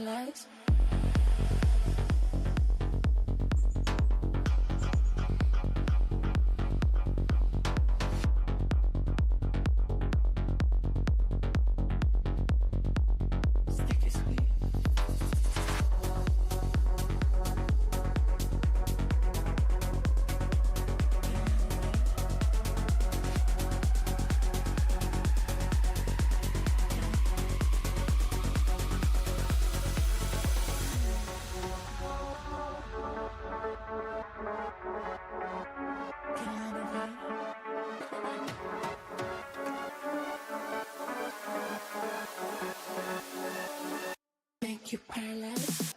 paralyzed. Sticky sweet. Make you paralyzed.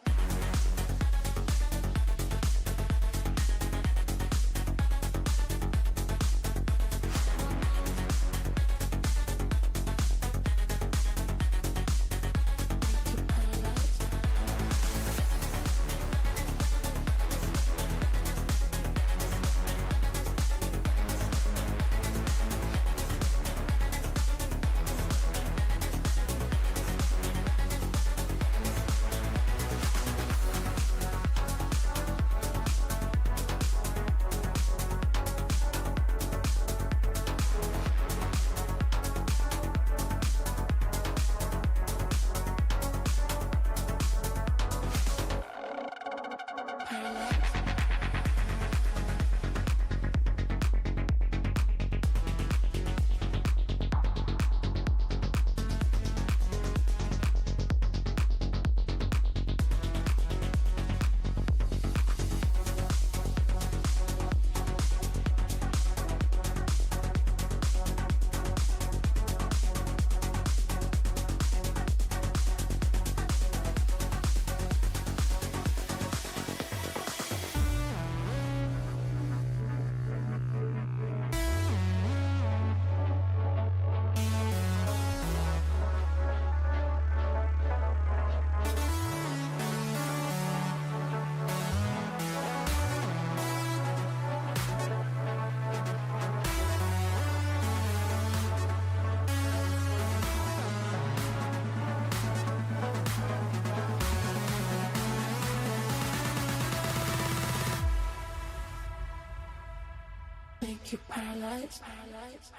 Make you paralyzed.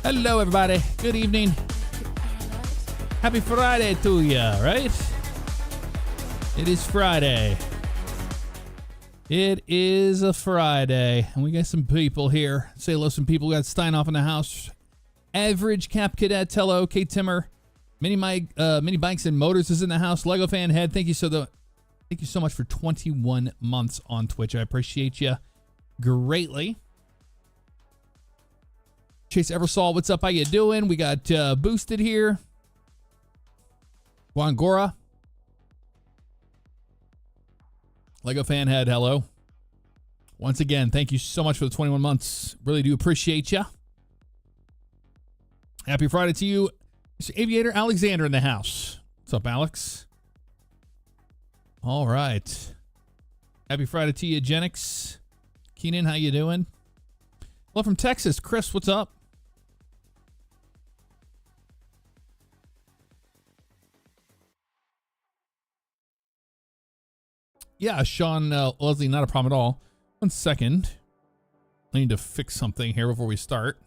Hello, everybody. Good evening. Happy Friday to you, right? It is Friday. It is a Friday, and we got some people here. Say hello, some people. We got Steinoff in the house. Average Cap Cadet, hello. K Timmer, Mini Bikes and Motors is in the house. Lego Fan Head, thank you so much for 21 months on Twitch. I appreciate you greatly. Chase Eversol, what's up? How you doing? We got Boosted here. Wangora. Lego Fan Head, hello. Once again, thank you so much for the 21 months. Really do appreciate you. Happy Friday to you. Mr. Aviator Alexander in the house. What's up, Alex? All right. Happy Friday to you, Genix. Keenan, how you doing? Hello from Texas. Chris, what's up? Yeah, Sean, Leslie, not a problem at all. 1 second. I need to fix something here before we start.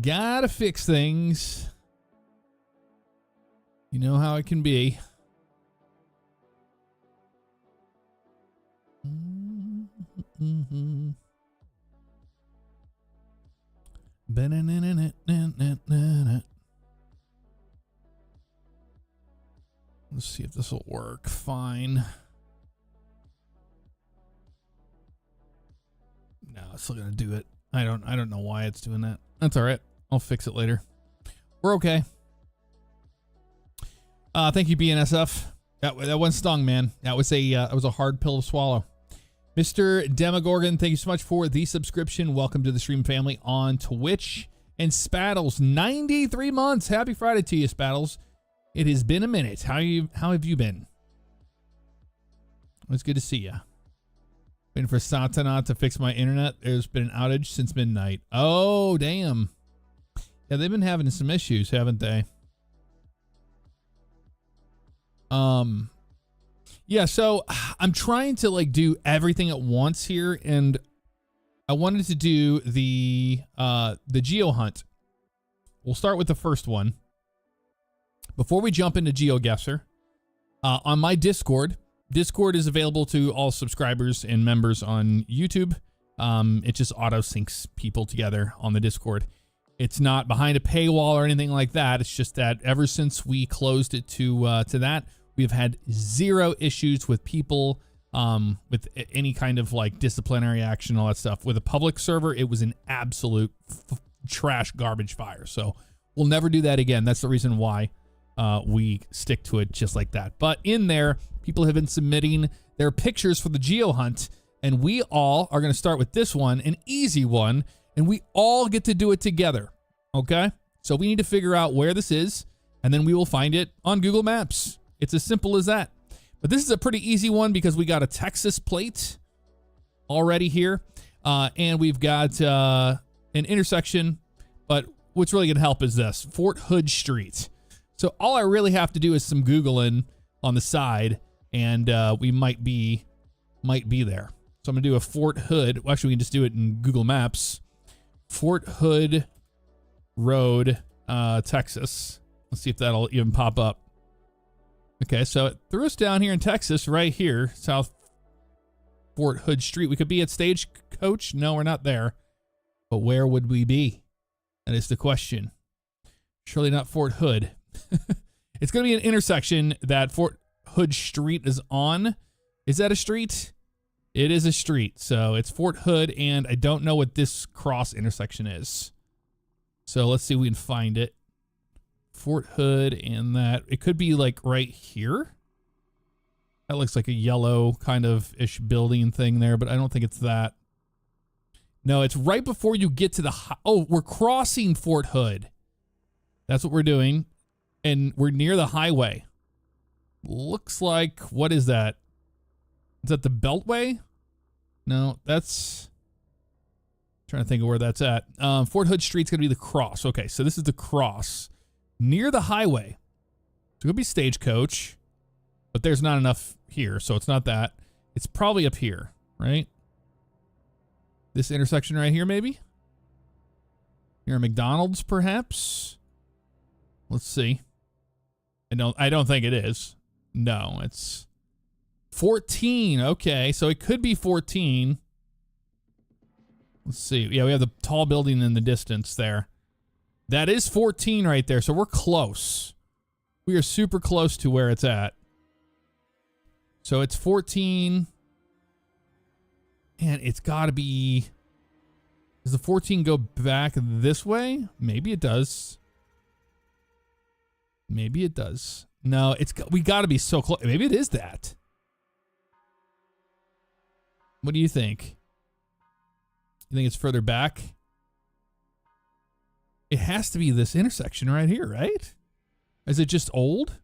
Gotta fix things. You know how it can be. Let's see if this will work. Fine. No, it's still gonna do it. I don't know why it's doing that. That's all right. I'll fix it later. We're okay. Thank you, BNSF. That one stung, man. That was a hard pill to swallow. Mr. Demogorgon, thank you so much for the subscription. Welcome to the stream family on Twitch. And Spaddles, 93 months. Happy Friday to you, Spaddles. It has been a minute. How have you been? It's good to see you. Waiting for Satana to fix my internet. There's been an outage since midnight. Oh, damn. Yeah, they've been having some issues, haven't they? Yeah, so I'm trying to like do everything at once here, and I wanted to do the GeoHunt. We'll start with the first one. Before we jump into GeoGuessr, on my Discord is available to all subscribers and members on YouTube. It just auto syncs people together on the Discord. It's not behind a paywall or anything like that. It's just that ever since we closed it to that, we've had zero issues with people, with any kind of like disciplinary action, all that stuff. With a public server, it was an absolute trash garbage fire. So we'll never do that again. That's the reason why we stick to it just like that. But in there, people have been submitting their pictures for the GeoHunt, and we all are going to start with this one, an easy one, and we all get to do it together. Okay? So we need to figure out where this is, and then we will find it on Google Maps. It's as simple as that. But this is a pretty easy one because we got a Texas plate already here. And we've got an intersection. But what's really going to help is this. Fort Hood Street. So all I really have to do is some Googling on the side. And we might be there. So I'm going to do a Fort Hood. Well, actually, we can just do it in Google Maps. Fort Hood Road, Texas. Let's see if that'll even pop up. Okay, so it threw us down here in Texas, right here, South Fort Hood Street. We could be at Stagecoach. No, we're not there. But where would we be? That is the question. Surely not Fort Hood. It's going to be an intersection that Fort Hood Street is on. Is that a street? It is a street. So it's Fort Hood, and I don't know what this cross intersection is. So let's see if we can find it. Fort Hood, and that it could be like right here. That looks like a yellow kind of ish building thing there, but I don't think it's that. No, it's right before you get to the oh, we're crossing Fort Hood. That's what we're doing, and we're near the highway. Looks like, what is that? Is that the Beltway? No, that's, trying to think of where that's at. Fort Hood Street's gonna be the cross. Okay, so this is the cross. Near the highway. So it could be Stagecoach, but there's not enough here, so it's not that. It's probably up here, right? This intersection right here, maybe? Near a McDonald's, perhaps? Let's see. I don't think it is. No, it's 14. Okay, so it could be 14. Let's see. Yeah, we have the tall building in the distance there. That is 14 right there, so we're close. We are super close to where it's at. So it's 14. And it's got to be... Does the 14 go back this way? Maybe it does. Maybe it does. No, we got to be so close. Maybe it is that. What do you think? You think it's further back? It has to be this intersection right here, right? Is it just old?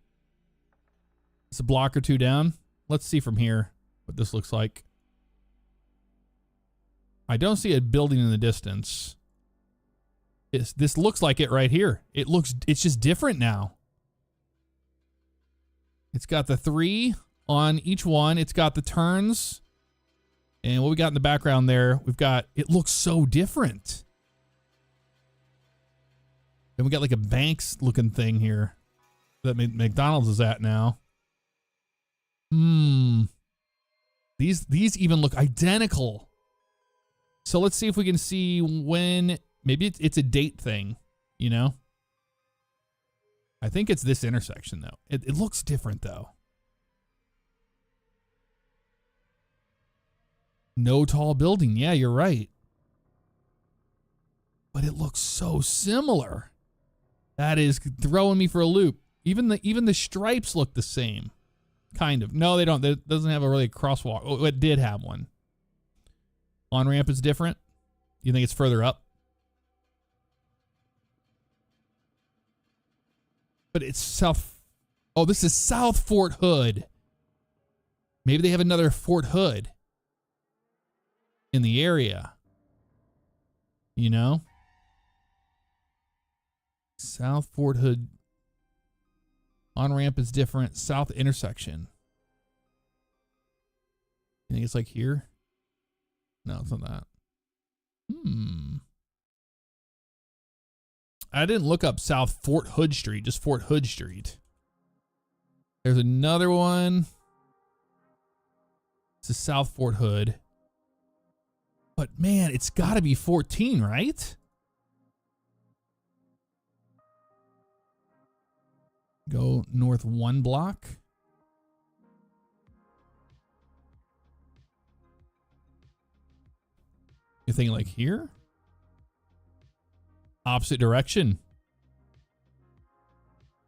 It's a block or two down. Let's see from here what this looks like. I don't see a building in the distance. This looks like it right here. It's just different now. It's got the 3 on each one. It's got the turns. And what we got in the background there, it looks so different. Then we got like a Banks looking thing here that McDonald's is at now. These even look identical. So let's see if we can see when, maybe it's a date thing, you know? I think it's this intersection though. It looks different though. No tall building. Yeah, you're right. But it looks so similar. That is throwing me for a loop. Even the stripes look the same. Kind of. No, they don't. It doesn't have a really crosswalk. Oh, it did have one. On-ramp is different. You think it's further up? But it's South. Oh, this is South Fort Hood. Maybe they have another Fort Hood in the area. You know? South Fort Hood. On-ramp is different. South intersection. You think it's like here? No, it's not that. I didn't look up South Fort Hood Street, just Fort Hood Street. There's another one. This is South Fort Hood. But man, it's got to be 14, right? Go north 1 block. You're thinking like here? Opposite direction.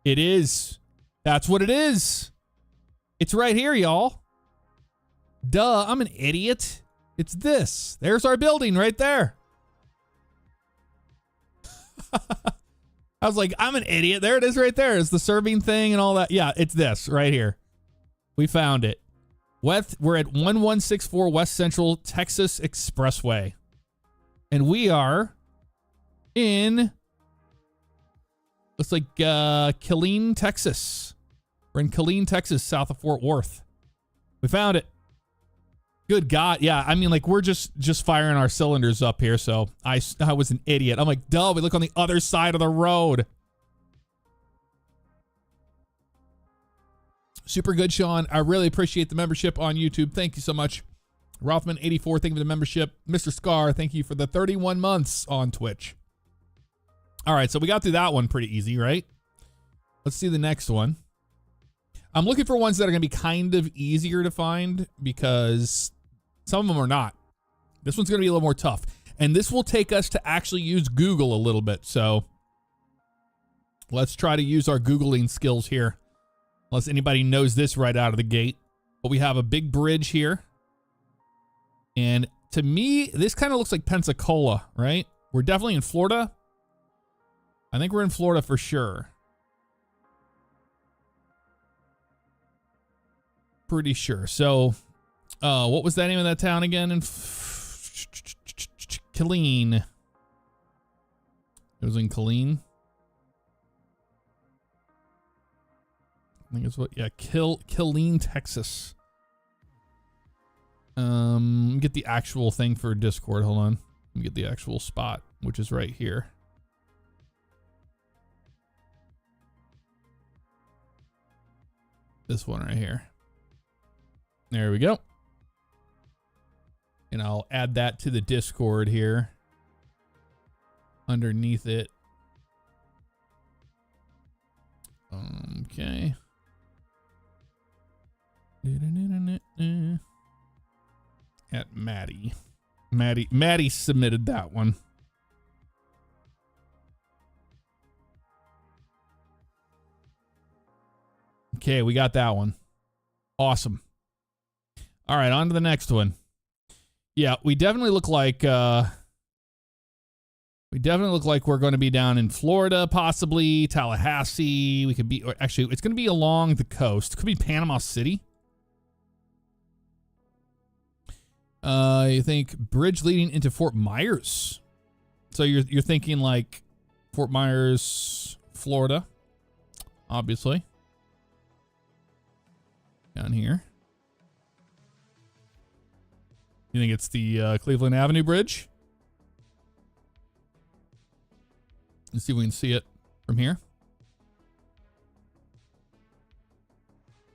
It is. That's what it is. It's right here, y'all. Duh, I'm an idiot. It's this. There's our building right there. I was like, I'm an idiot. There it is right there. It's the serving thing and all that. Yeah, it's this right here. We found it. We're at 1164 West Central Texas Expressway. And we are in, looks like Killeen, Texas. We're in Killeen, Texas, south of Fort Worth. We found it. Good God. Yeah, I mean, like, we're just firing our cylinders up here, so I was an idiot. I'm like, duh, we look on the other side of the road. Super good, Sean. I really appreciate the membership on YouTube. Thank you so much. Rothman84, thank you for the membership. Mr. Scar, thank you for the 31 months on Twitch. All right, so we got through that one pretty easy, right? Let's see the next one. I'm looking for ones that are going to be kind of easier to find because some of them are not. This one's going to be a little more tough. And this will take us to actually use Google a little bit. So let's try to use our Googling skills here. Unless anybody knows this right out of the gate. But we have a big bridge here. And to me, this kind of looks like Pensacola, right? We're definitely in Florida. I think we're in Florida for sure. Pretty sure. So, what was the name of that town again? In Killeen. It was in Killeen. I think it's what, yeah, Killeen, Texas. Get the actual thing for Discord. Hold on. Let me get the actual spot, which is right here. This one right here. There we go. And I'll add that to the Discord here. Underneath it. Okay. At Maddie. Maddie submitted that one. Okay, we got that one. Awesome. All right, on to the next one. Yeah, we definitely look like we're going to be down in Florida, possibly Tallahassee. We could be, or actually, it's going to be along the coast. It could be Panama City. You think bridge leading into Fort Myers. So you're thinking like Fort Myers, Florida, obviously. Down here. You think it's the Cleveland Avenue Bridge? Let's see if we can see it from here.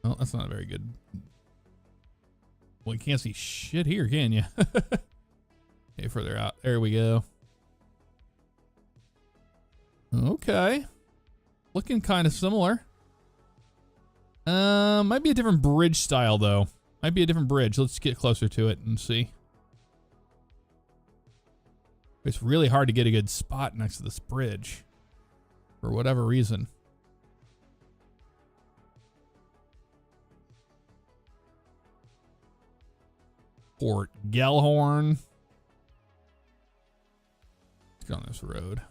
Oh, that's not very good. Well, you can't see shit here, can you? Okay, further out. There we go. Okay. Looking kind of similar. Might be a different bridge style, though. Might be a different bridge. Let's get closer to it and see. It's really hard to get a good spot next to this bridge. For whatever reason. Port Gellhorn. Let's go on this road.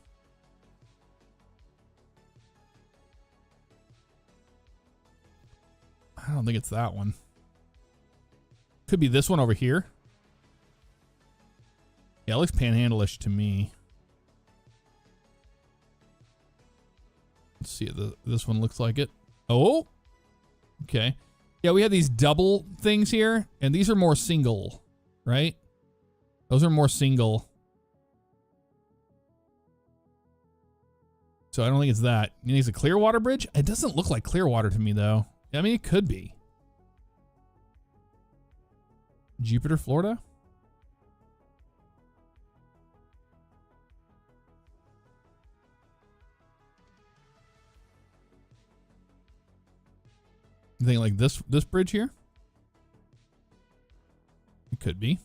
I don't think it's that one. Could be this one over here. Yeah, it looks panhandle-ish to me. Let's see if this one looks like it. Oh! Okay. Yeah, we have these double things here, and these are more single, right? Those are more single. So I don't think it's that. You think it's a Clearwater bridge? It doesn't look like Clearwater to me, though. I mean, it could be. Jupiter, Florida? You think like this bridge here? It could be.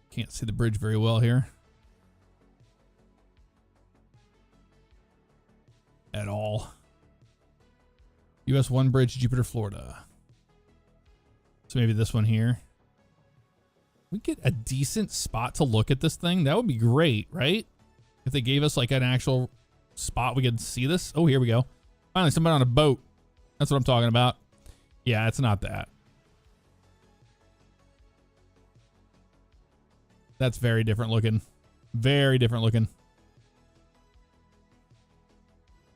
Can't see the bridge very well here. At all. US 1 bridge, Jupiter, Florida. So maybe this one here. We get a decent spot to look at this thing. That would be great, right? If they gave us like an actual spot we could see this. Oh, here we go. Finally, somebody on a boat. That's what I'm talking about. Yeah, it's not that. That's very different looking. Very different looking.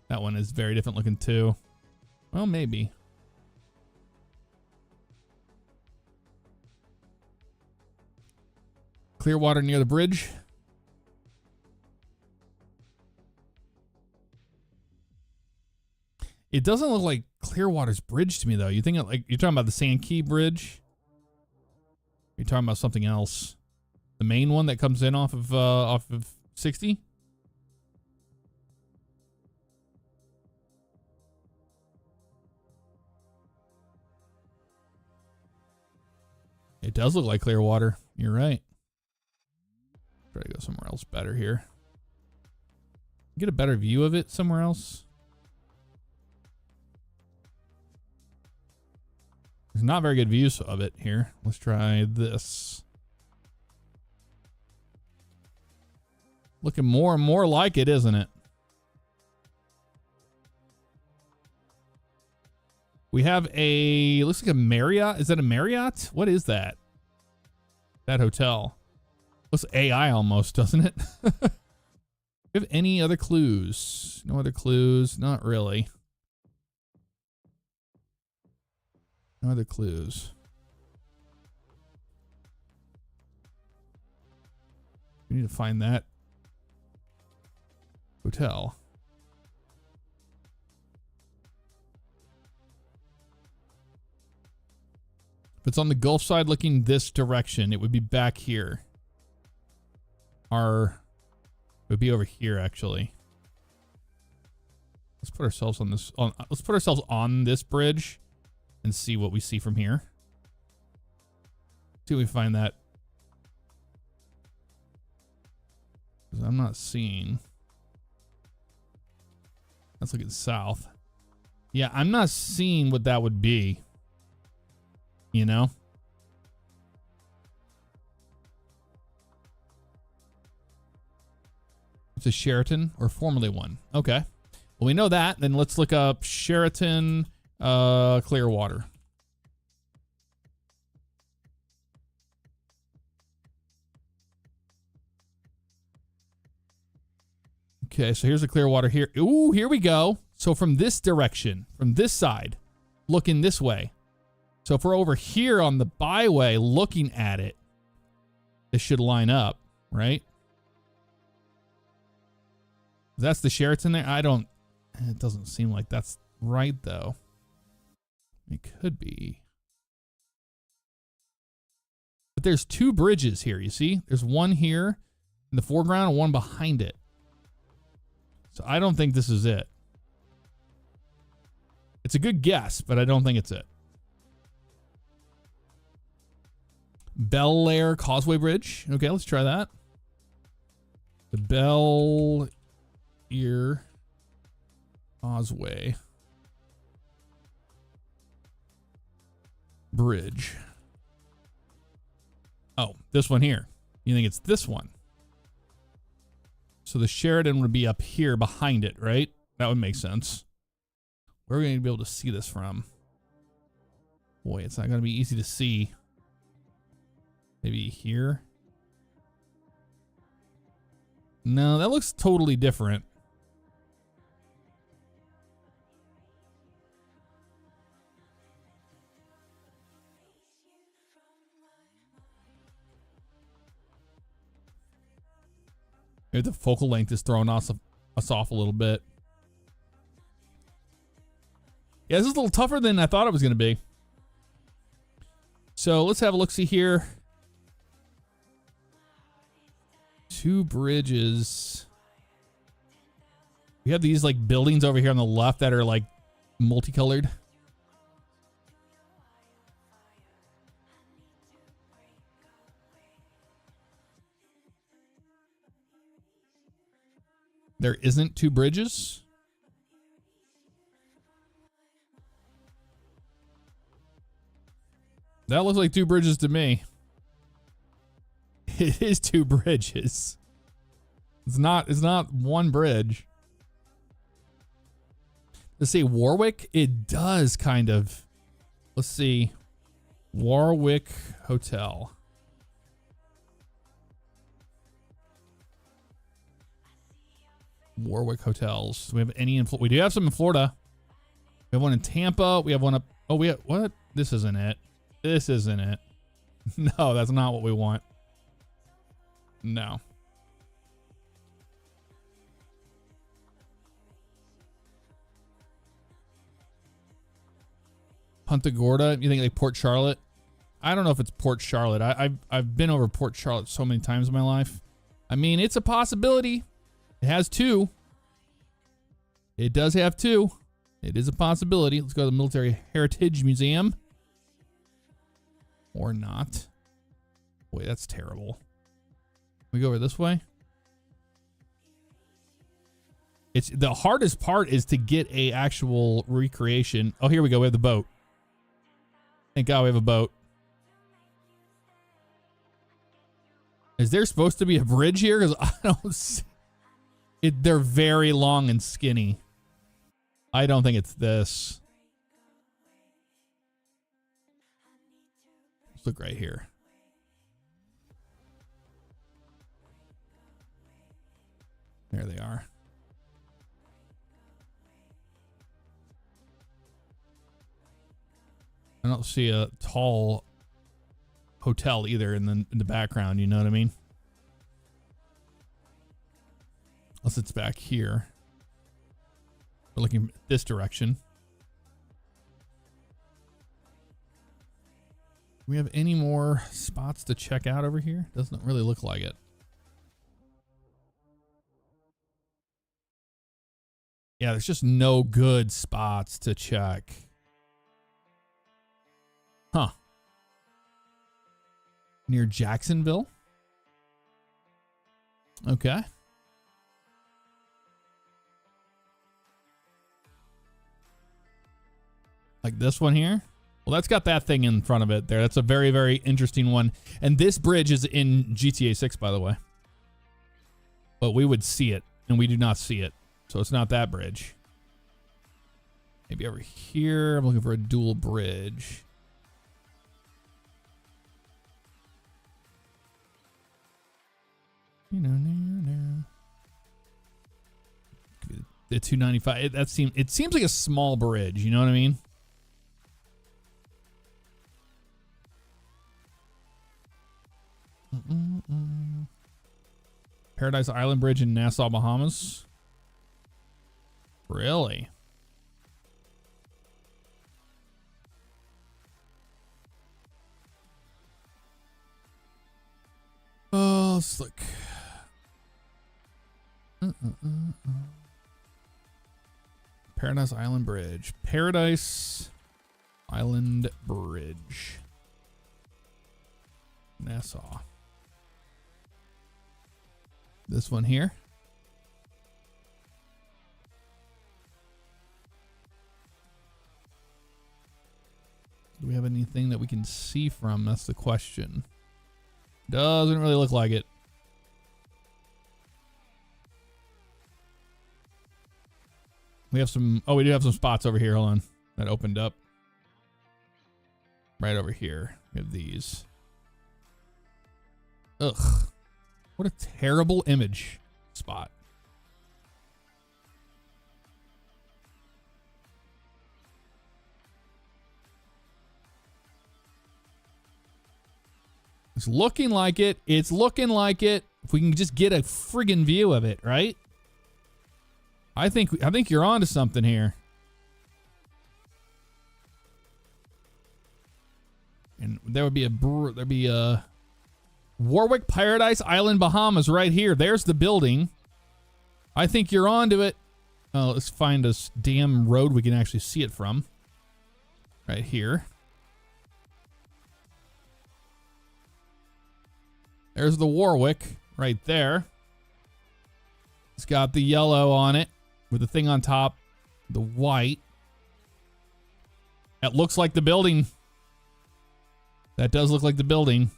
That one is very different looking too. Well, maybe. Clearwater near the bridge. It doesn't look like Clearwater's bridge to me, though. You think it like you're talking about the Sand Key Bridge? You're talking about something else. The main one that comes in off of 60? It does look like Clearwater. You're right. Try to go somewhere else better here. Get a better view of it somewhere else. There's not very good views of it here. Let's try this. Looking more and more like it, isn't it? We have a, looks like a Marriott. Is that a Marriott? What is that? That hotel. Looks AI almost, doesn't it? Do you have any other clues? No other clues? Not really. No other clues. We need to find that hotel. If it's on the Gulf side looking this direction, it would be back here. It would be over here actually. Let's put ourselves on this let's put ourselves on this bridge and see what we see from here. See if we find that. Because I'm not seeing. Let's look at south. Yeah, I'm not seeing what that would be. You know? It's a Sheraton or formerly one. Okay. Well, we know that. Then let's look up Sheraton Clearwater. Okay, so here's the Clearwater here. Ooh, here we go. So from this direction, from this side, looking this way. So if we're over here on the byway looking at it, this should line up, right? That's the Sheraton there. It doesn't seem like that's right though. It could be. But there's two bridges here, you see? There's one here in the foreground and one behind it. So I don't think this is it. It's a good guess, but I don't think it's it. Bel Air Causeway Bridge. Okay, let's try that. The Bel Air Causeway bridge. Oh, this one here. You think it's this one? So the Sheridan would be up here behind it, right? That would make sense. Where are we going to be able to see this from? Boy, it's not going to be easy to see. Maybe here? No, that looks totally different. Maybe the focal length is throwing us off a little bit. Yeah, this is a little tougher than I thought it was going to be. So let's have a look-see here. 2 bridges. We have these like buildings over here on the left that are like multicolored. There isn't 2 bridges. That looks like 2 bridges to me. It is 2 bridges. It's not one bridge. Let's see, Warwick? It does kind of. Let's see. Warwick Hotel. Warwick Hotels. Do we have any in Florida? We do have some in Florida. We have one in Tampa. We have one up. Oh, we have what? This isn't it. This isn't it. No, that's not what we want. No. Punta Gorda. You think like Port Charlotte? I don't know if it's Port Charlotte. I've been over Port Charlotte so many times in my life. I mean, it's a possibility. It has 2. It does have 2. It is a possibility. Let's go to the Military Heritage Museum. Or not. Wait, that's terrible. We go over this way. It's the hardest part is to get a actual recreation. Oh, here we go. We have the boat. Thank God we have a boat. Is there supposed to be a bridge here? Because I don't see it. They're very long and skinny. I don't think it's this. Let's look right here. There they are. I don't see a tall hotel either in the background, you know what I mean? Unless it's back here. We're looking this direction. Do we have any more spots to check out over here? Doesn't really look like it. Yeah, there's just no good spots to check. Huh. Near Jacksonville? Okay. Like this one here? Well, that's got that thing in front of it there. That's a very, very interesting one. And this bridge is in GTA 6, by the way. But we would see it, and we do not see it. So it's not that bridge. Maybe over here. I'm looking for a dual bridge. The 295. It seems like a small bridge. You know what I mean? Paradise Island Bridge in Nassau, Bahamas. Really? Oh, let's look. Paradise Island Bridge. Paradise Island Bridge. Nassau. This one here. Do we have anything that we can see from? That's the question. Doesn't really look like it. We have some, oh, we do have some spots over here. Hold on. That opened up. Right over here. We have these. Ugh. What a terrible image spot. It's looking like it. It's looking like it. If we can just get a friggin' view of it, right? I think you're onto something here. And there would be a Warwick Paradise Island, Bahamas right here. There's the building. I think you're onto it. Oh, let's find a damn road we can actually see it from. Right here. There's the Warwick right there. It's got the yellow on it with the thing on top, the white. That looks like the building. That does look like the building.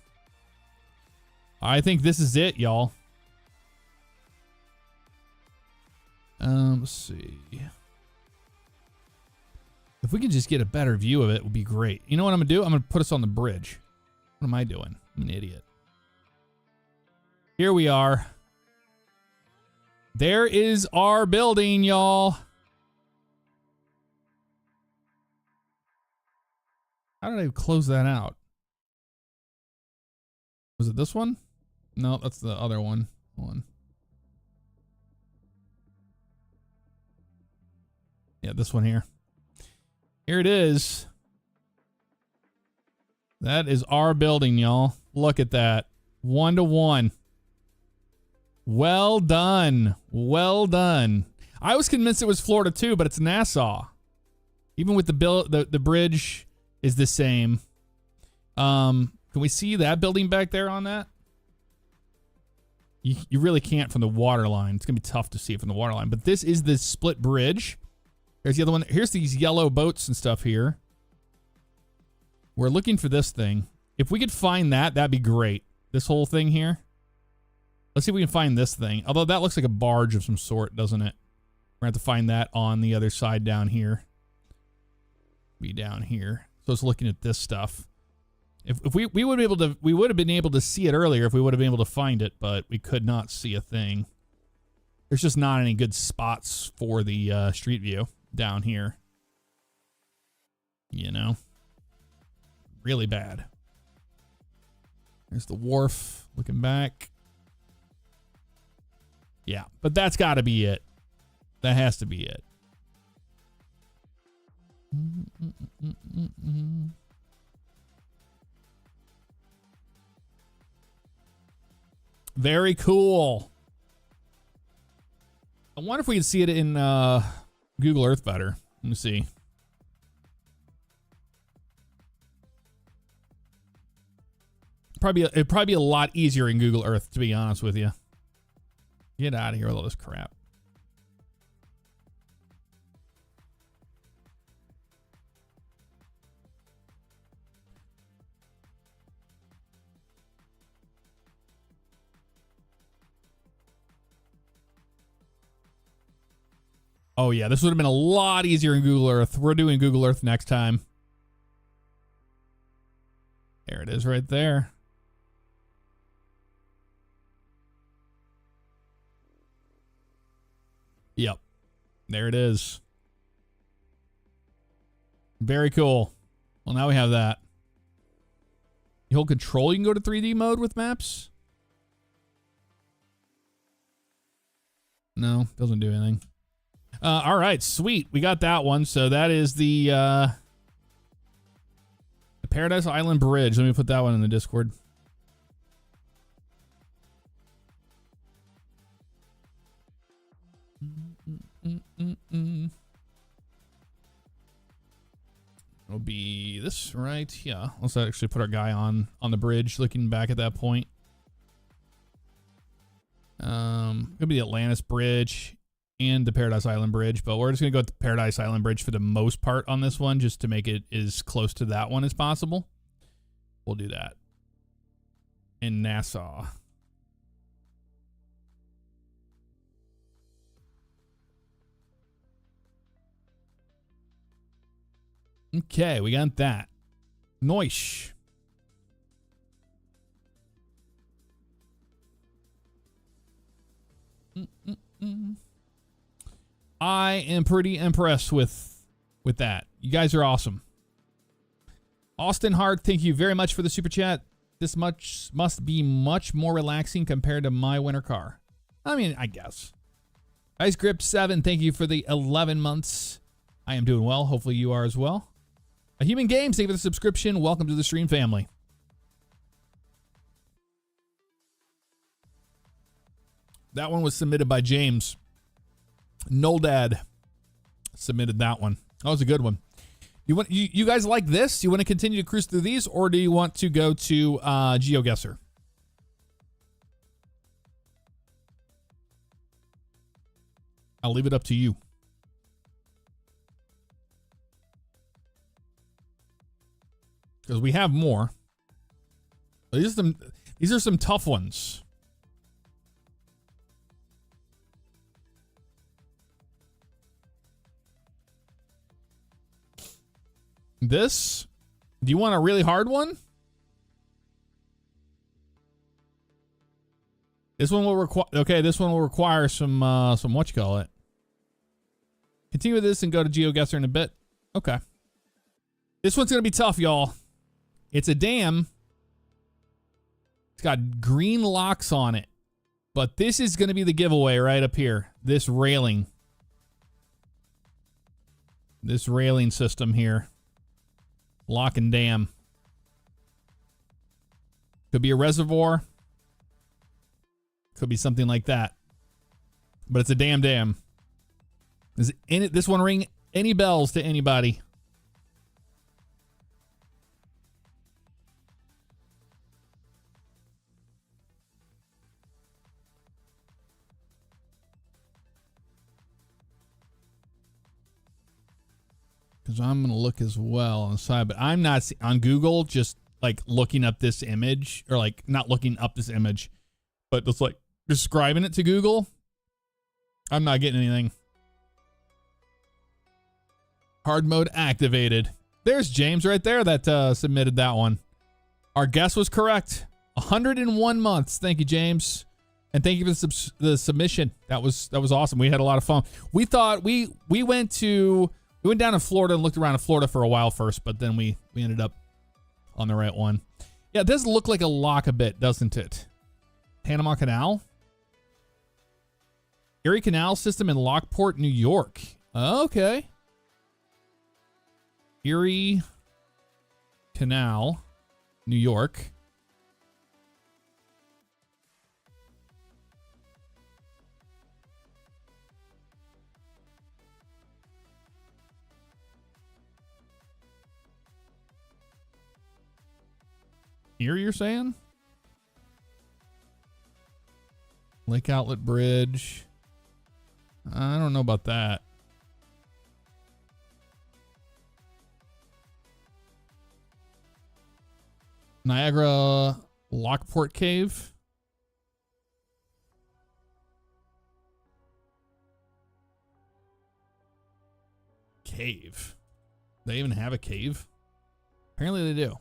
I think this is it, y'all. Let's see. If we can just get a better view of it, it would be great. You know what I'm gonna do? I'm gonna put us on the bridge. What am I doing? I'm an idiot. Here we are. There is our building, y'all. How did I close that out? Was it this one? No, that's the other one. Hold on. Yeah, this one here. Here it is. That is our building, y'all. Look at that. 1-to-1. Well done. Well done. I was convinced it was Florida too, but it's Nassau. Even with the bridge is the same. Can we see that building back there on that? You really can't from the water line. It's gonna be tough to see it from the water line. But this is the split bridge. There's the other one. Here's these yellow boats and stuff here. We're looking for this thing. If we could find that, that'd be great. This whole thing here. Let's see if we can find this thing. Although that looks like a barge of some sort, doesn't it? We're going to have to find that on the other side down here. Be down here. So it's looking at this stuff. If we would be able to, we would have been able to see it earlier if we would have been able to find it, but we could not see a thing. There's just not any good spots for the street view down here. You know? Really bad. There's the wharf looking back. Yeah, but that's got to be it. That has to be it. Very cool. I wonder if we can see it in Google Earth better. Let me see. It'd probably be a lot easier in Google Earth, to be honest with you. Get out of here with all this crap. Oh yeah, this would have been a lot easier in Google Earth. We're doing Google Earth next time. There it is right there. Yep. There it is. Very cool. Well, now we have that. You hold control, you can go to 3D mode with maps? No, doesn't do anything. All right, sweet. We got that one. So that is the Paradise Island Bridge. Let me put that one in the Discord. It'll be this right. Yeah, let's actually put our guy on the bridge, looking back at that point. Could be the Atlantis Bridge, and the Paradise Island Bridge, but we're just going to go with the Paradise Island Bridge for the most part on this one, just to make it as close to that one as possible. We'll do that. In Nassau. Okay, we got that. Noish. I am pretty impressed with that. You guys are awesome. Austin Hart, thank you very much for the super chat. This must be much more relaxing compared to my winter car. I mean, I guess. Ice Grip 7, thank you for the 11 months. I am doing well. Hopefully you are as well. A Human Games, thank you for the subscription. Welcome to the stream family. That one was submitted by James. Noldad submitted that one. That was a good one. You guys like this? You want to continue to cruise through these, or do you want to go to GeoGuessr? I'll leave it up to you. Because we have more. These are some tough ones. This? Do you want a really hard one? This one will require. Okay, this one will require some whatchamacallit. Continue with this and go to GeoGuessr in a bit. Okay. This one's gonna be tough, y'all. It's a dam. It's got green locks on it. But this is gonna be the giveaway right up here. This railing. This railing system here. Lock and dam. Could be a reservoir. Could be something like that. But it's a dam. Does this one ring any bells to anybody? Because I'm going to look as well on the side, but I'm not on Google just like looking up this image, or like not looking up this image, but just like describing it to Google. I'm not getting anything. Hard mode activated. There's James right there that submitted that one. Our guess was correct. 101 months. Thank you, James. And thank you for the submission. That was awesome. We had a lot of fun. We thought we went down to Florida and looked around in Florida for a while first, but then we ended up on the right one. Yeah, it does look like a lock a bit, doesn't it? Panama Canal? Erie Canal System in Lockport, New York. Okay. Erie Canal, New York. Here you're saying? Lake Outlet Bridge. I don't know about that. Niagara Lockport Cave. Cave. They even have a cave? Apparently they do.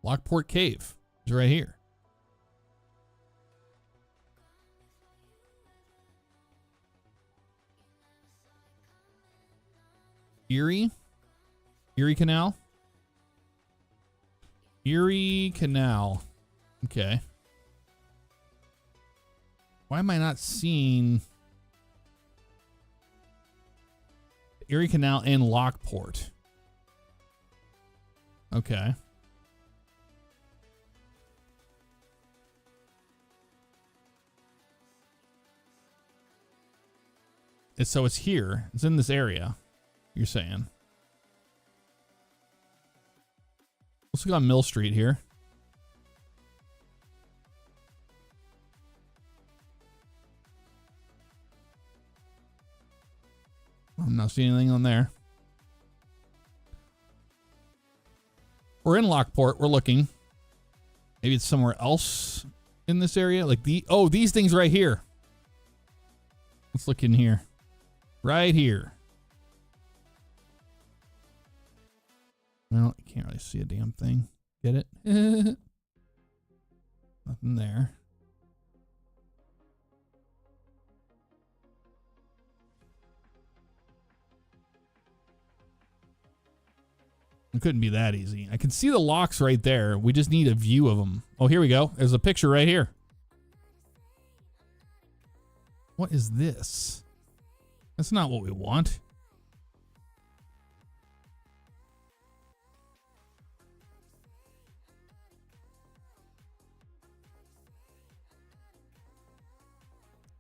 Lockport Cave is right here. Erie Canal. Erie Canal. Okay. Why am I not seeing Erie Canal in Lockport? Okay. So it's here. It's in this area, you're saying. Let's look on Mill Street here. I'm not seeing anything on there. We're in Lockport. We're looking. Maybe it's somewhere else in this area. Like these things right here. Let's look in here. Right here. Well, you can't really see a damn thing. Get it? Nothing there. It couldn't be that easy. I can see the locks right there. We just need a view of them. Oh, here we go. There's a picture right here. What is this? That's not what we want.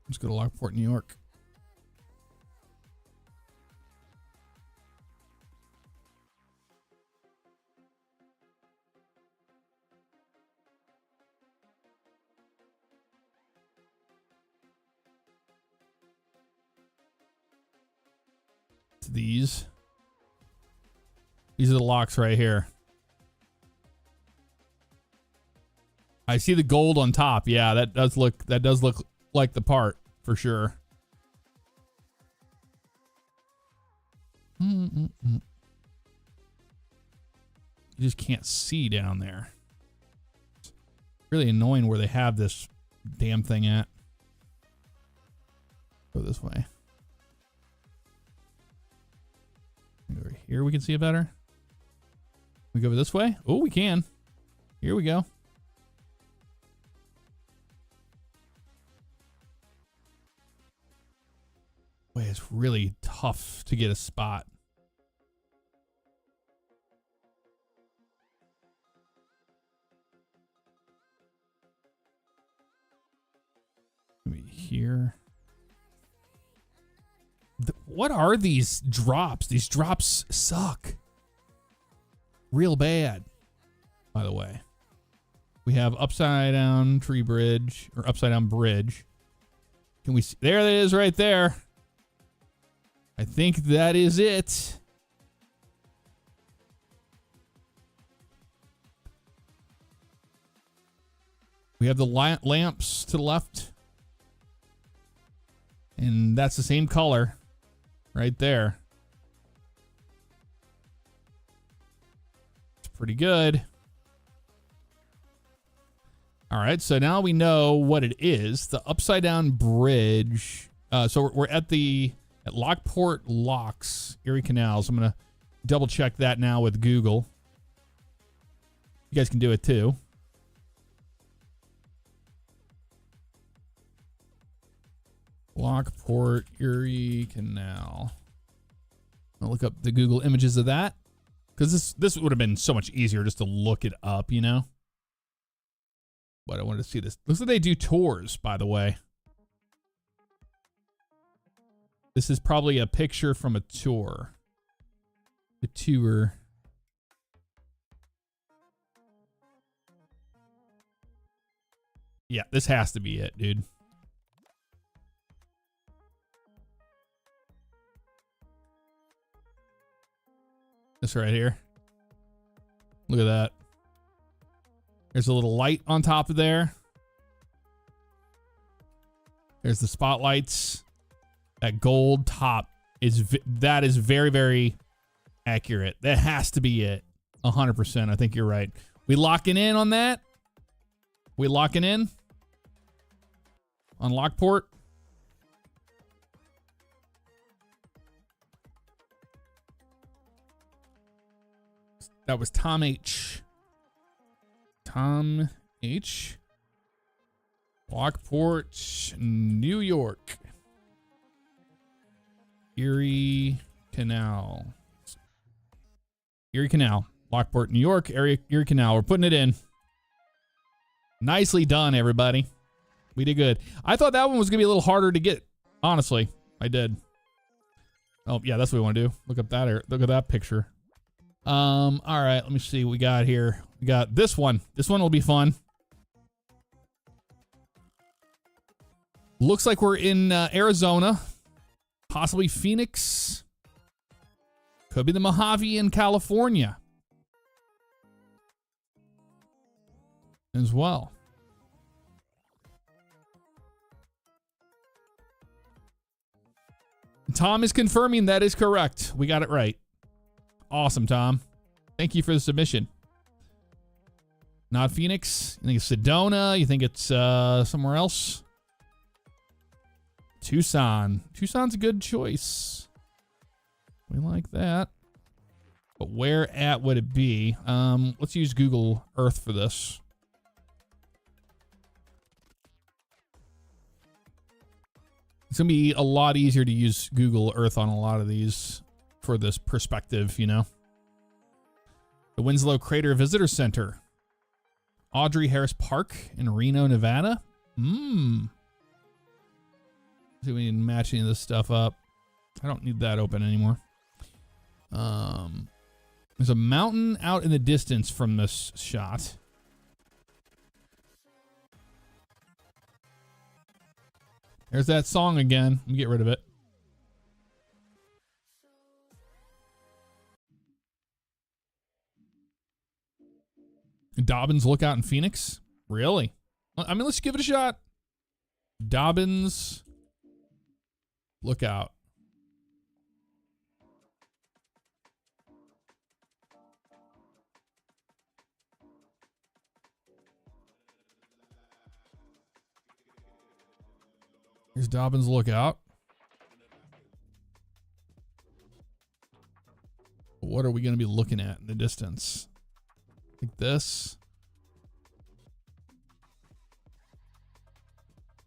Let's go to Lockport, New York. These are the locks right here. I see the gold on top. Yeah, that does look like the part for sure. You just can't see down there. It's really annoying where they have this damn thing at. Go this way. Over here we can see it better. We go over this way. Oh, we can. Here we go. Boy, it's really tough to get a spot. Maybe here. What are these drops? These drops suck. Real bad. By the way. We have upside down tree bridge. Or upside down bridge. Can we see? There it is right there. I think that is it. We have the lamps to the left. And that's the same color. Right there. It's pretty good. All right, so now we know what it is. The upside down bridge. So we're at Lockport Locks, Erie Canals. I'm going to double check that now with Google. You guys can do it too. Lockport, Erie Canal. I'll look up the Google images of that. Because this would have been so much easier just to look it up, you know? But I wanted to see this. Looks like they do tours, by the way. This is probably a picture from a tour. The tour. Yeah, this has to be it, dude. This right here. Look at that. There's a little light on top of there. There's the spotlights. That gold top is very, very accurate. That has to be it. 100%. I think you're right. We locking in on that? We locking in? On Lockport? That was Tom H. Tom H. Lockport, New York. Erie Canal. Erie Canal. Lockport, New York. Erie Canal. We're putting it in. Nicely done, everybody. We did good. I thought that one was going to be a little harder to get. Honestly, I did. Oh, yeah, that's what we want to do. Look up that. Look at that picture. All right, let me see what we got here. We got this one. This one will be fun. Looks like we're in Arizona, possibly Phoenix. Could be the Mojave in California as well. Tom is confirming that is correct. We got it right. Awesome, Tom. Thank you for the submission. Not Phoenix. You think it's Sedona? You think it's somewhere else? Tucson. Tucson's a good choice. We like that. But where at would it be? Let's use Google Earth for this. It's going to be a lot easier to use Google Earth on a lot of these for this perspective, you know. The Winslow Crater Visitor Center. Audrey Harris Park in Reno, Nevada. See if we can match any of this stuff up. I don't need that open anymore. There's a mountain out in the distance from this shot. There's that song again. Let me get rid of it. Dobbins Lookout in Phoenix? Really? I mean, let's give it a shot. Dobbins Lookout. Here's Dobbins Lookout. What are we going to be looking at in the distance? Like this.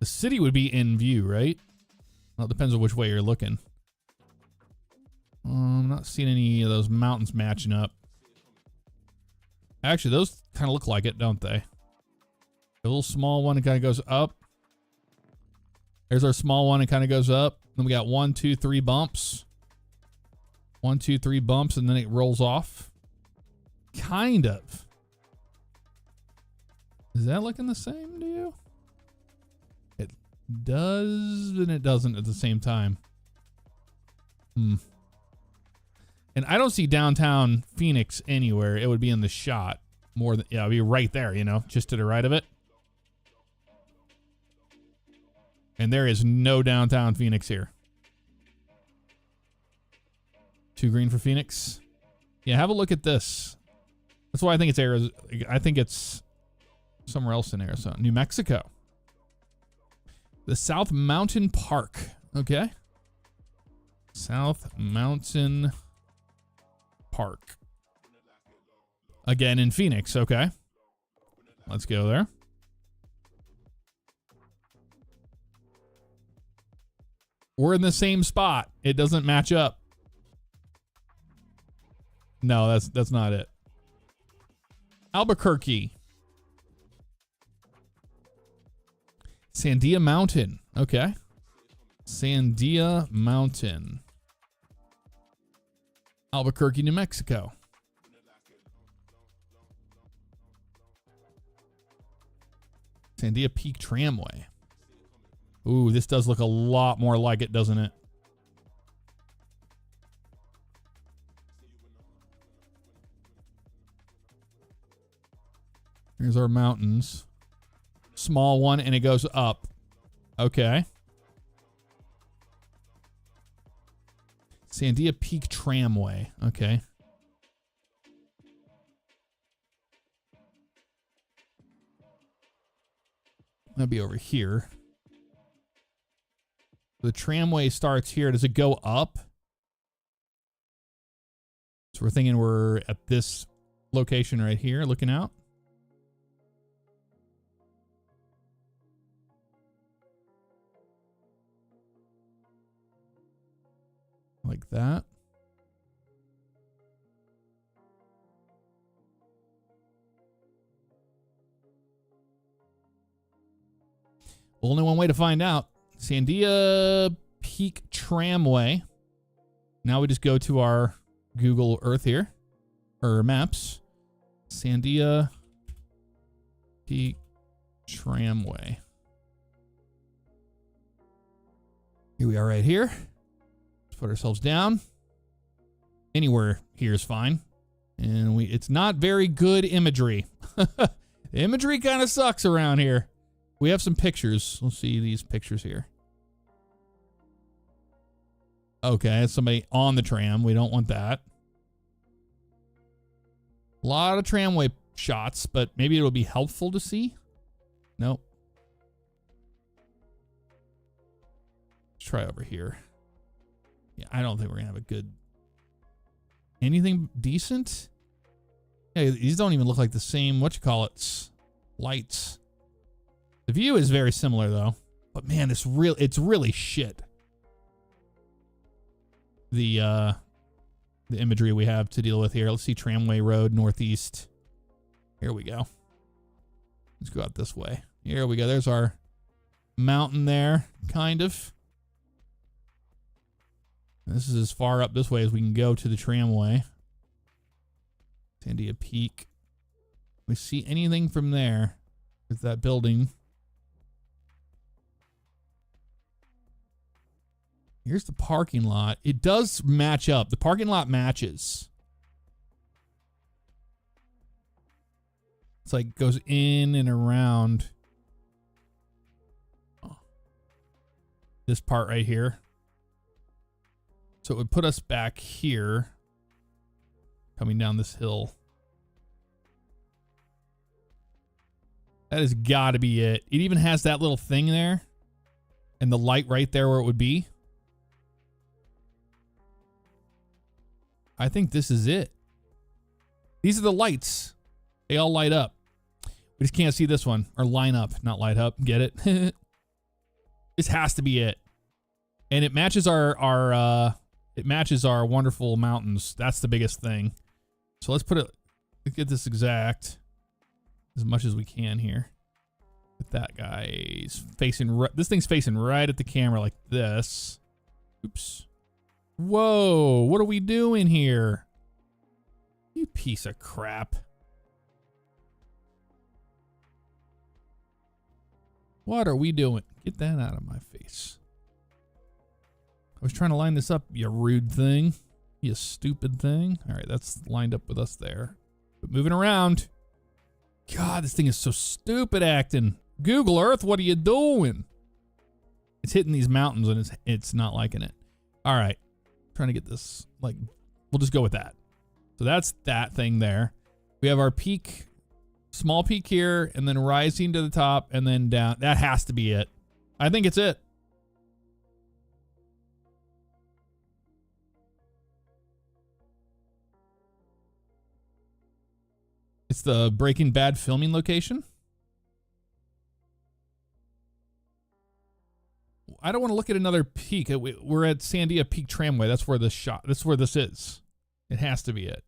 The city would be in view, right? Well, it depends on which way you're looking. I'm not seeing any of those mountains matching up. Actually, those kind of look like it, don't they? The little small one, it kind of goes up. There's our small one, it kind of goes up. Then we got 1, 2, 3 bumps. 1, 2, 3 bumps, and then it rolls off. Kind of. Is that looking the same to you? It does, and it doesn't at the same time. And I don't see downtown Phoenix anywhere. It would be in the shot more than, yeah, it'd be right there, you know, just to the right of it. And there is no downtown Phoenix here. 2 green for Phoenix. Yeah, have a look at this. That's why I think it's Arizona. I think it's somewhere else in Arizona. New Mexico. The South Mountain Park. Okay. South Mountain Park. Again in Phoenix. Okay. Let's go there. We're in the same spot. It doesn't match up. No, that's not it. Albuquerque. Sandia Mountain. Okay. Sandia Mountain. Albuquerque, New Mexico. Sandia Peak Tramway. Ooh, this does look a lot more like it, doesn't it? Here's our mountains. Small one, and it goes up. Okay. Sandia Peak Tramway. Okay. That'll be over here. The tramway starts here. Does it go up? So we're thinking we're at this location right here, looking out. Like that. Well, only one way to find out. Sandia Peak Tramway. Now we just go to our Google Earth here, or maps. Sandia Peak Tramway. Here we are right here. Let's put ourselves down. Anywhere here is fine. And it's not very good imagery. The imagery kind of sucks around here. We have some pictures. Let's see these pictures here. Okay, that's somebody on the tram. We don't want that. A lot of tramway shots, but maybe it'll be helpful to see. Nope. Let's try over here. Yeah, I don't think we're gonna have a good... Anything decent? Yeah, these don't even look like the same, lights. The view is very similar though. But man, it's really shit. The imagery we have to deal with here. Let's see Tramway Road, northeast. Here we go. Let's go out this way. Here we go. There's our mountain there, kind of. This is as far up this way as we can go to the tramway. Sandia Peak. We see anything from there with that building. Here's the parking lot. It does match up. The parking lot matches. It's like goes in and around this part right here. So it would put us back here, coming down this hill. That has got to be it. It even has that little thing there and the light right there where it would be. I think this is it. These are the lights. They all light up. We just can't see this one. Or line up, not light up. Get it? This has to be it. And it matches our wonderful mountains. That's the biggest thing. So let's get this exact as much as we can here. With that guy's facing, this thing's facing right at the camera like this. Oops. Whoa, what are we doing here? You piece of crap. What are we doing? Get that out of my face. I was trying to line this up, you rude thing. You stupid thing. All right, that's lined up with us there. But moving around. God, this thing is so stupid acting. Google Earth, what are you doing? It's hitting these mountains and it's not liking it. All right. Trying to get this, like, we'll just go with that. So that's that thing there. We have our peak, small peak here, and then rising to the top and then down. That has to be it. I think it's it. It's the Breaking Bad filming location. I don't want to look at another peak. We're at Sandia Peak Tramway. That's where that's where this is. It has to be it.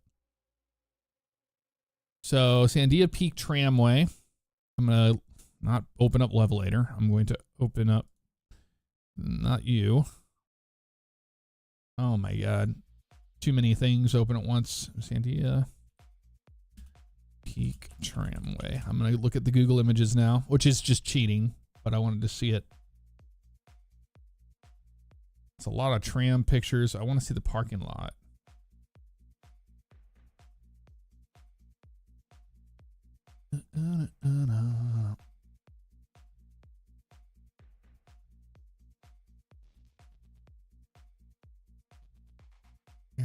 So Sandia Peak Tramway. I'm going to not open up Levelator. I'm going to open up, not you. Oh my God. Too many things open at once. Sandia Peak Tramway. I'm going to look at the Google images now, which is just cheating, but I wanted to see it. It's a lot of tram pictures. I want to see the parking lot. There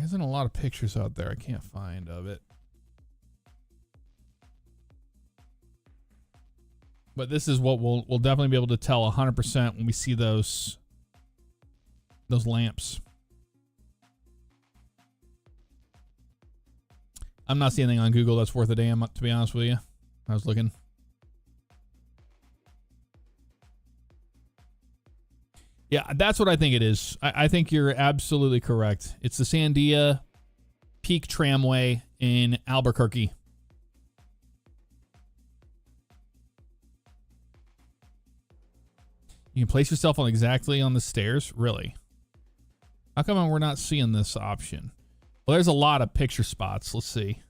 isn't a lot of pictures out there. I can't find of it. But this is what we'll definitely be able to tell 100% when we see those lamps. I'm not seeing anything on Google that's worth a damn, to be honest with you. I was looking. Yeah, that's what I think it is. I think you're absolutely correct. It's the Sandia Peak Tramway in Albuquerque. You can place yourself on exactly on the stairs? Really? How come we're not seeing this option? Well, there's a lot of picture spots. Let's see.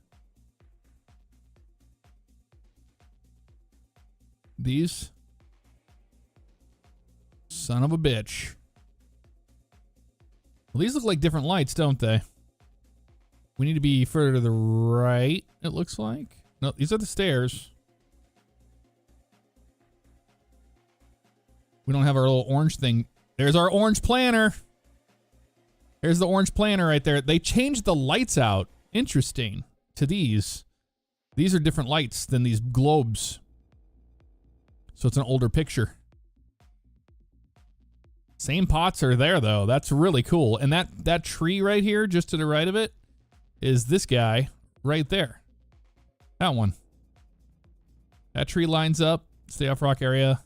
These? Son of a bitch. Well, these look like different lights, don't they? We need to be further to the right, it looks like. No, these are the stairs. We don't have our little orange thing. There's our orange planner. There's the orange planner right there. They changed the lights out. Interesting. To these. These are different lights than these globes. So it's an older picture. Same pots are there though. That's really cool. And that tree right here, just to the right of it, is this guy right there. That one. That tree lines up. Stay off rock area.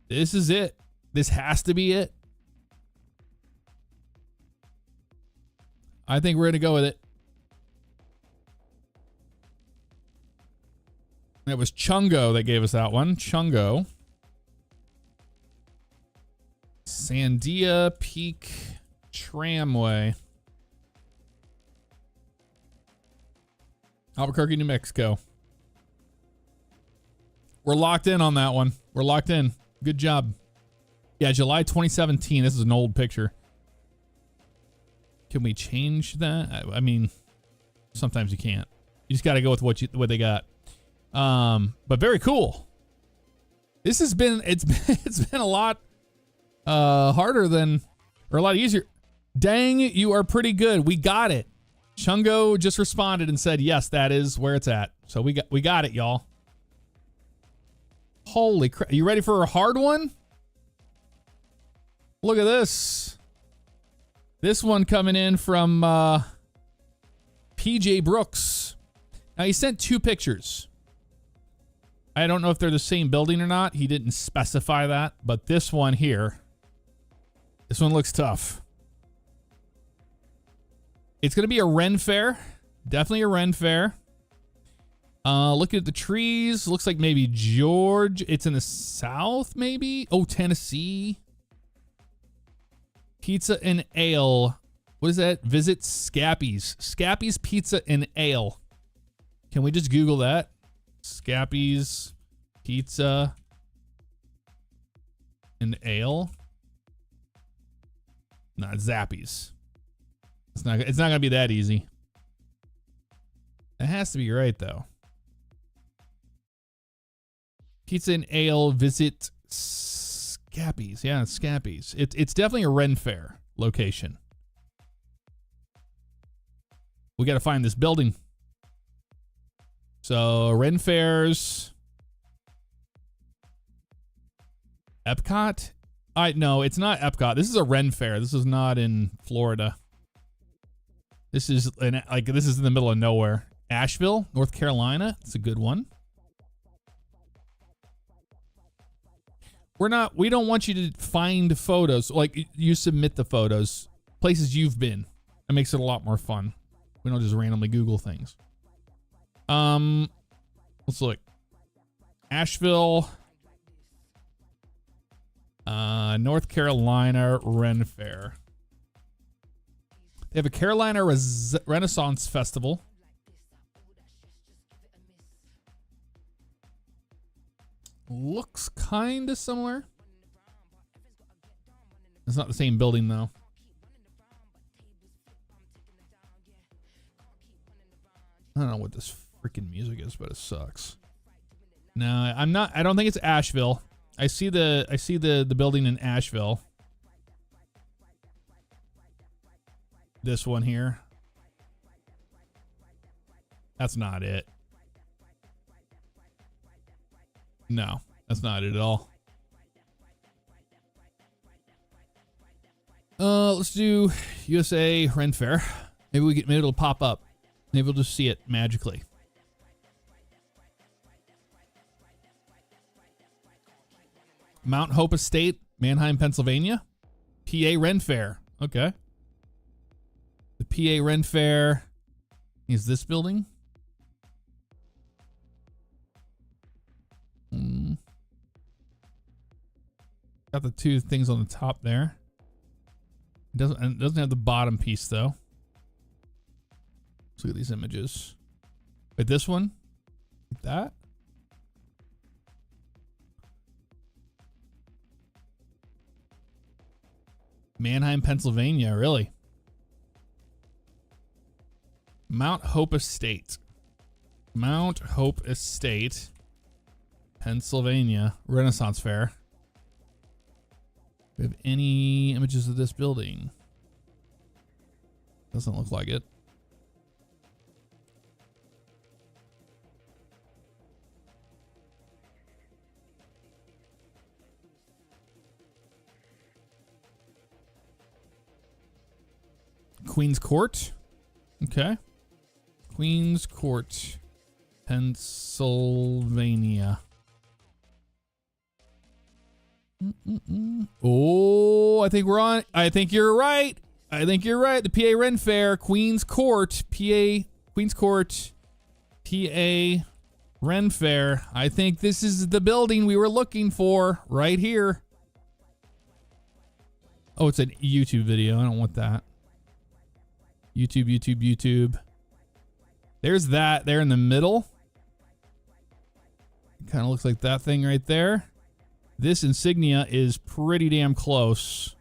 This is it. This has to be it. I think we're going to go with it. It was Chungo that gave us that one. Chungo. Sandia Peak Tramway. Albuquerque, New Mexico. We're locked in on that one. We're locked in. Good job. Yeah, July 2017. This is an old picture. Can we change that? I mean, sometimes you can't. You just got to go with what they got. But very cool. This has been it's been a lot harder than, or a lot easier. Dang, you are pretty good. We got it. Chungo just responded and said, yes, that is where it's at. So we got it, y'all. Holy crap. You ready for a hard one? Look at this. This one coming in from PJ Brooks. Now he sent 2 pictures. I don't know if they're the same building or not. He didn't specify that, but this one here, this one looks tough. It's going to be a Ren Fair. Definitely a Ren Fair. Looking at the trees, looks like maybe George. It's in the south, maybe? Oh, Tennessee. Pizza and Ale. What is that? Visit Scappy's. Scappy's Pizza and Ale. Can we just Google that? Scappy's Pizza and Ale. No, it's Zappy's. It's not gonna be that easy. It has to be right though. Pizza and Ale, visit Scappy's. Yeah, it's Scappy's. It's definitely a Ren Fair location. We got to find this building. So Ren Fairs, Epcot. No, it's not Epcot. This is a Ren Fair. This is not in Florida. This is this is in the middle of nowhere. Asheville, North Carolina. It's a good one. We don't want you to find photos. Like, you submit the photos, places you've been. It makes it a lot more fun. We don't just randomly Google things. Let's look. Asheville, North Carolina Ren Fair. They have a Carolina Renaissance Festival. Looks kind of similar. It's not the same building though. I don't know what this freaking music is, but it sucks. No, I don't think it's Asheville. I see the building in Asheville. This one here. That's not it. No, that's not it at all. Let's do USA Ren Fair. Maybe it'll pop up. Maybe we'll just see it magically. Mount Hope Estate, Manheim, Pennsylvania. PA Ren Fair. Okay. The PA Ren Fair is this building. Got the 2 things on the top there. It doesn't have the bottom piece though. Let's look at these images. Wait, this one? Like that? Manheim, Pennsylvania, really? Mount Hope Estate. Mount Hope Estate, Pennsylvania, Renaissance Fair. Do we have any images of this building? Doesn't look like it. Queen's Court. Okay. Queen's Court, Pennsylvania. Oh, I think we're on. I think you're right. I think you're right. The PA Ren Fair, Queen's Court, PA, Queen's Court, PA Ren Fair. I think this is the building we were looking for right here. Oh, it's a YouTube video. I don't want that. YouTube. There's that there in the middle. Kind of looks like that thing right there. This insignia is pretty damn close.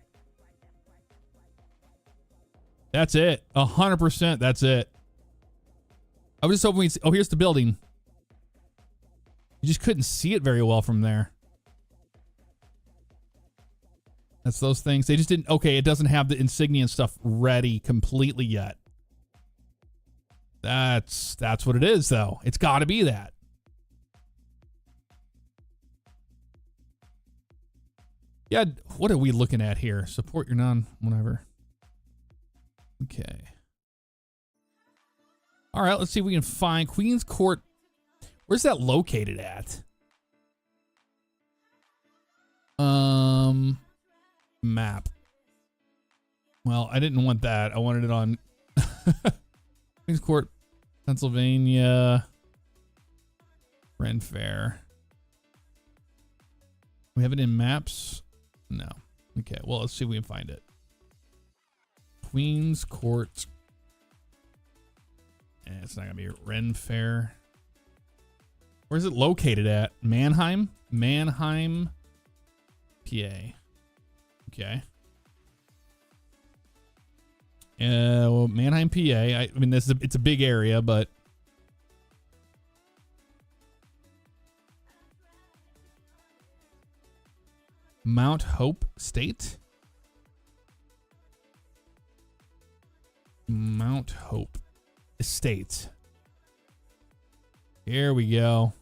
That's it. 100%. That's it. I was just hoping we'd see. Oh, here's the building. You just couldn't see it very well from there. That's those things. They just didn't. Okay, it doesn't have the insignia and stuff ready completely yet. That's what it is, though. It's got to be that. Yeah, what are we looking at here? Support your whatever. Okay. All right, let's see if we can find Queen's Court. Where's that located at? Map. Well, I didn't want that. I wanted it on Queen's Court, Pennsylvania. Ren Fair. We have it in maps? No. Okay, well, let's see if we can find it. Queen's Court. It's not going to be Ren Fair. Where's it located at? Mannheim? Mannheim, PA. Okay. Well, Mannheim, PA. I mean, it's a big area, but Mount Hope State. Mount Hope Estate. Here we go.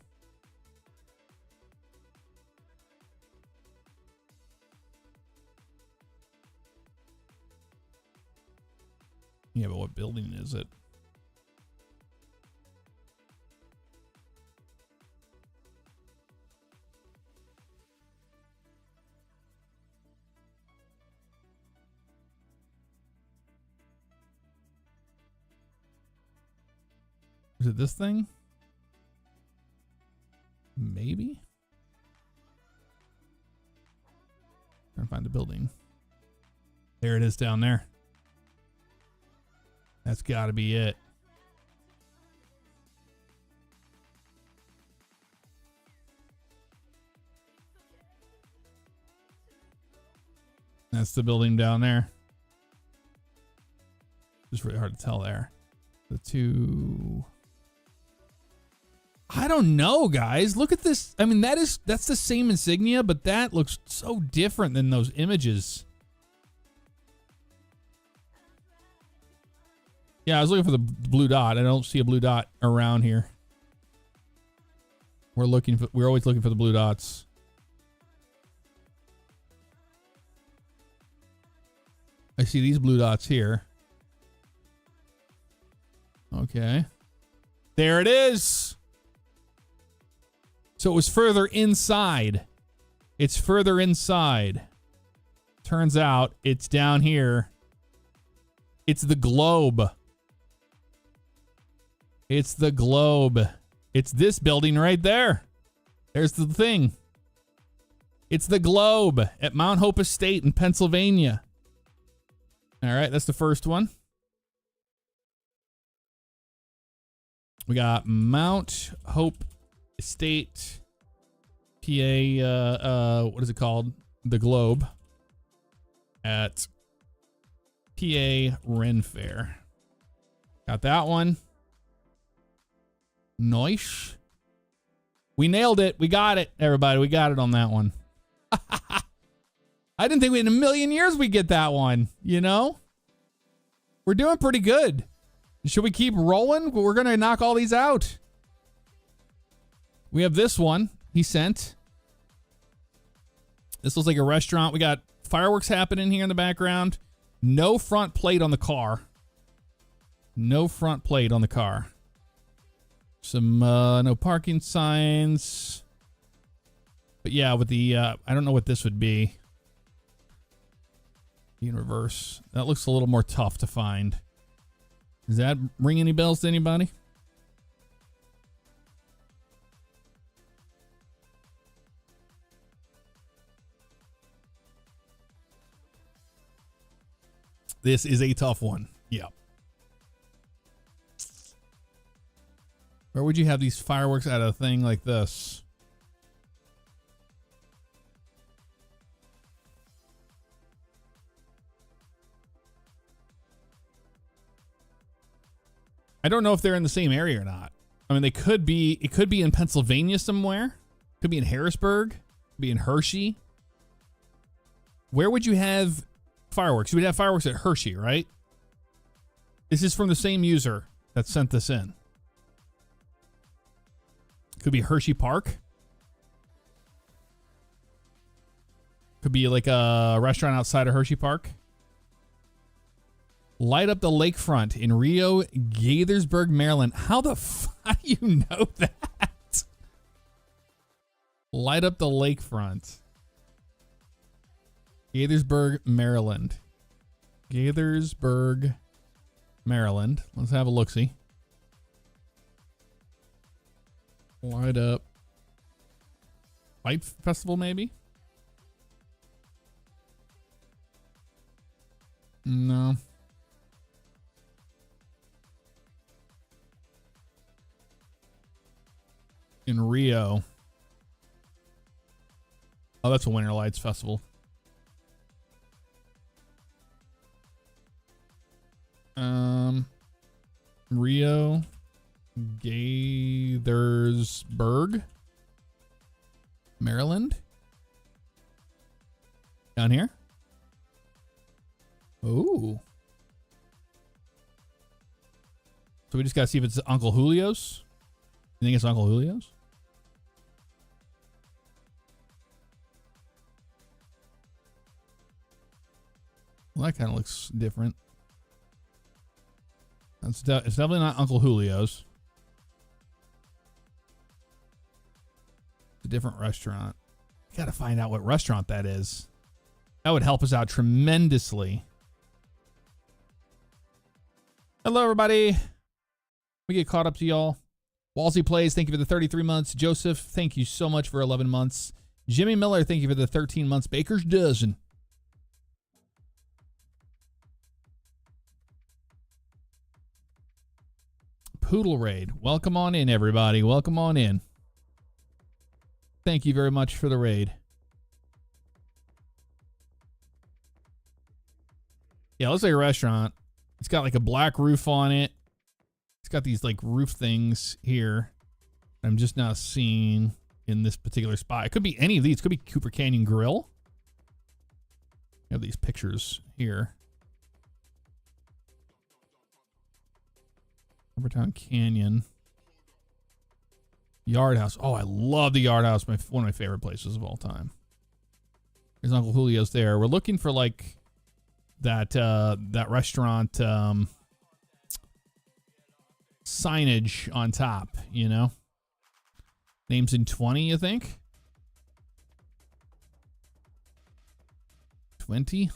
Yeah, but what building is it? Is it this thing? Maybe? Trying to find the building. There it is down there. That's got to be it. That's the building down there. It's really hard to tell there. The two... I don't know, guys. Look at this. I mean, that's the same insignia, but that looks so different than those images. Yeah, I was looking for the blue dot. I don't see a blue dot around here. We're always looking for the blue dots. I see these blue dots here. Okay. There it is. So it was further inside. It's further inside. Turns out it's down here. It's the globe. It's the globe. It's this building right there. There's the thing. It's the globe at Mount Hope Estate in Pennsylvania. All right, that's the first one. We got Mount Hope Estate, PA, what is it called? The Globe at PA Ren Fair. Got that one. Nice. We nailed it. We got it, everybody. We got it on that one. I didn't think in a million years we'd get that one, you know? We're doing pretty good. Should we keep rolling? We're going to knock all these out. We have this one he sent. This looks like a restaurant. We got fireworks happening here in the background. No front plate on the car. No front plate on the car. Some no parking signs. But yeah, with the I don't know what this would be. In reverse. That looks a little more tough to find. Does that ring any bells to anybody? This is a tough one. Yeah. Where would you have these fireworks at a thing like this? I don't know if they're in the same area or not. I mean, they could be. It could be in Pennsylvania somewhere. Could be in Harrisburg. Could be in Hershey. Where would you have fireworks? You would have fireworks at Hershey, right? This is from the same user that sent this in. Could be Hershey Park. Could be like a restaurant outside of Hershey Park. Light up the lakefront in Rio, Gaithersburg, Maryland. How the fuck do you know that? Light up the lakefront. Gaithersburg, Maryland. Gaithersburg, Maryland. Let's have a look-see. Light up. Light Festival, maybe? No. In Rio. Oh, that's a Winter Lights Festival. Rio, Gaithersburg, Maryland. Down here. Ooh. So we just gotta see if it's Uncle Julio's. You think it's Uncle Julio's? Well, that kind of looks different. It's definitely not Uncle Julio's. It's a different restaurant. Gotta find out what restaurant that is. That would help us out tremendously. Hello, everybody. We get caught up to y'all. Walsey Plays, thank you for the 33 months. Joseph, thank you so much for 11 months. Jimmy Miller, thank you for the 13 months. Baker's Dozen. Poodle Raid. Welcome on in, everybody. Welcome on in. Thank you very much for the raid. Yeah, it looks like a restaurant. It's got like a black roof on it. It's got these like roof things here. I'm just not seeing in this particular spot. It could be any of these. It could be Cooper Canyon Grill. I have these pictures here. Rivertown Canyon. Yard House. Oh, I love the Yard House. One of my favorite places of all time. There's Uncle Julio's there. We're looking for like that restaurant signage on top, you know? Names in 20, you think? 20?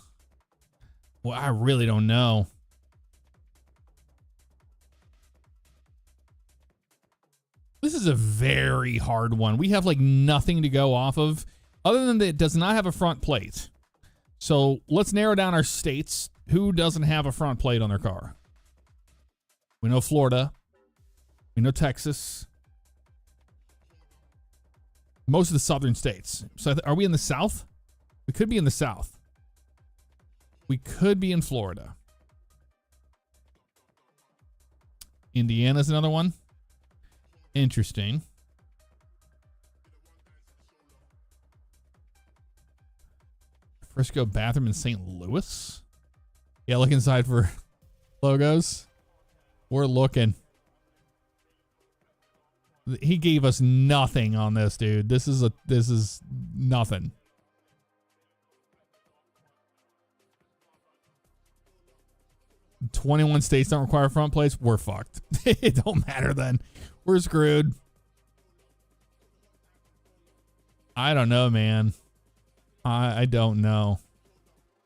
Well, I really don't know. This is a very hard one. We have like nothing to go off of other than that it does not have a front plate. So let's narrow down our states. Who doesn't have a front plate on their car? We know Florida. We know Texas. Most of the southern states. So are we in the South? We could be in the South. We could be in Florida. Indiana's another one. Interesting. Frisco bathroom in St. Louis. Yeah, look inside for logos. We're looking. He gave us nothing on this, dude. This is nothing. "21 states don't require front plates." We're fucked. It don't matter then. We're screwed. I don't know, man. I don't know.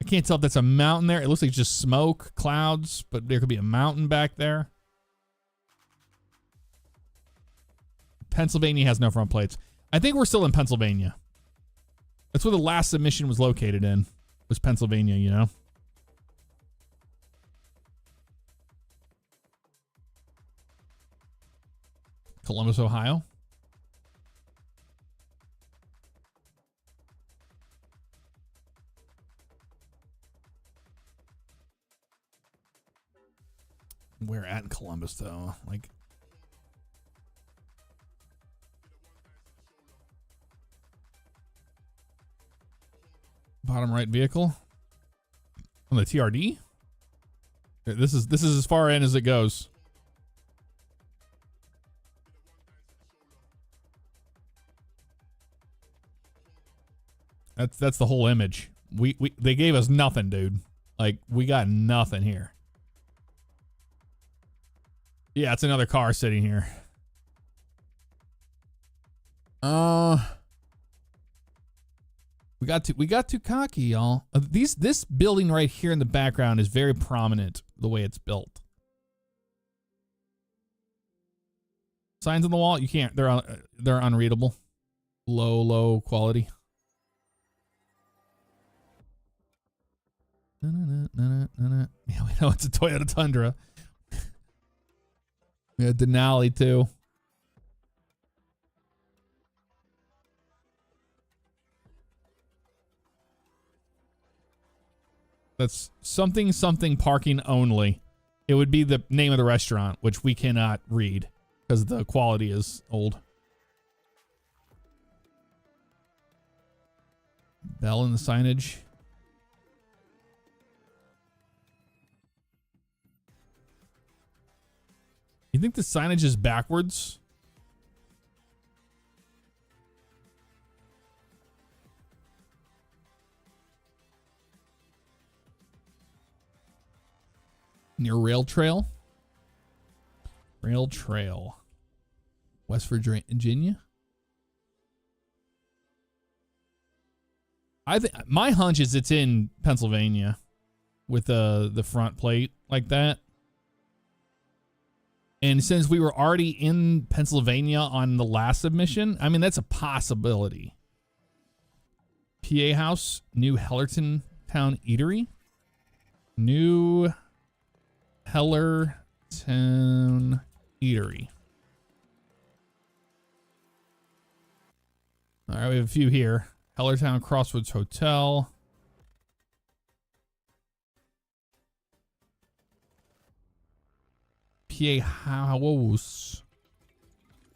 I can't tell if that's a mountain there. It looks like just smoke, clouds, but there could be a mountain back there. Pennsylvania has no front plates. I think we're still in Pennsylvania. That's where the last submission was located in. Was Pennsylvania, you know? Columbus, Ohio. Where at in Columbus, though? Like, bottom right vehicle on the TRD. This is as far in as it goes. That's the whole image. They gave us nothing, dude. Like, we got nothing here. Yeah, it's another car sitting here. We got too cocky, y'all. This building right here in the background is very prominent the way it's built. Signs on the wall, you can't. They're unreadable. Low quality. Yeah, we know it's a Toyota Tundra. We had Denali too. That's something parking only. It would be the name of the restaurant, which we cannot read because the quality is old. Bell in the signage. You think the signage is backwards? Near Rail Trail? Rail Trail. West Virginia? I think my hunch is it's in Pennsylvania with the front plate like that. And since we were already in Pennsylvania on the last submission, I mean, that's a possibility. PA House, New Hellertown Eatery. New Hellertown Eatery. All right, we have a few here. Hellertown Crossroads Hotel. PA House.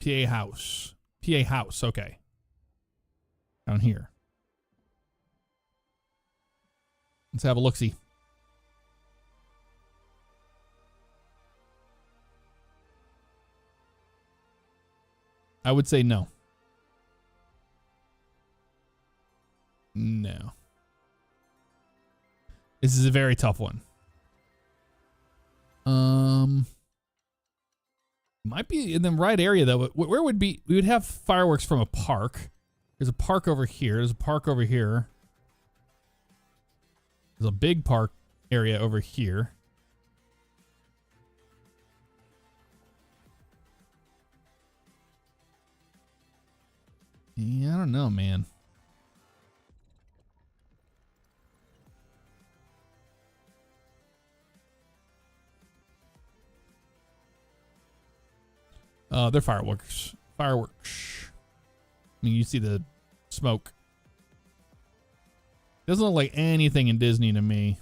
PA House. PA House. Okay. Down here. Let's have a look-see. I would say no. No. This is a very tough one. Might be in the right area though. Where would be? We would have fireworks from a park. There's a park over here. There's a park over here. There's a big park area over here. Yeah, I don't know, man. They're fireworks. Fireworks. I mean, you see the smoke. Doesn't look like anything in Disney to me.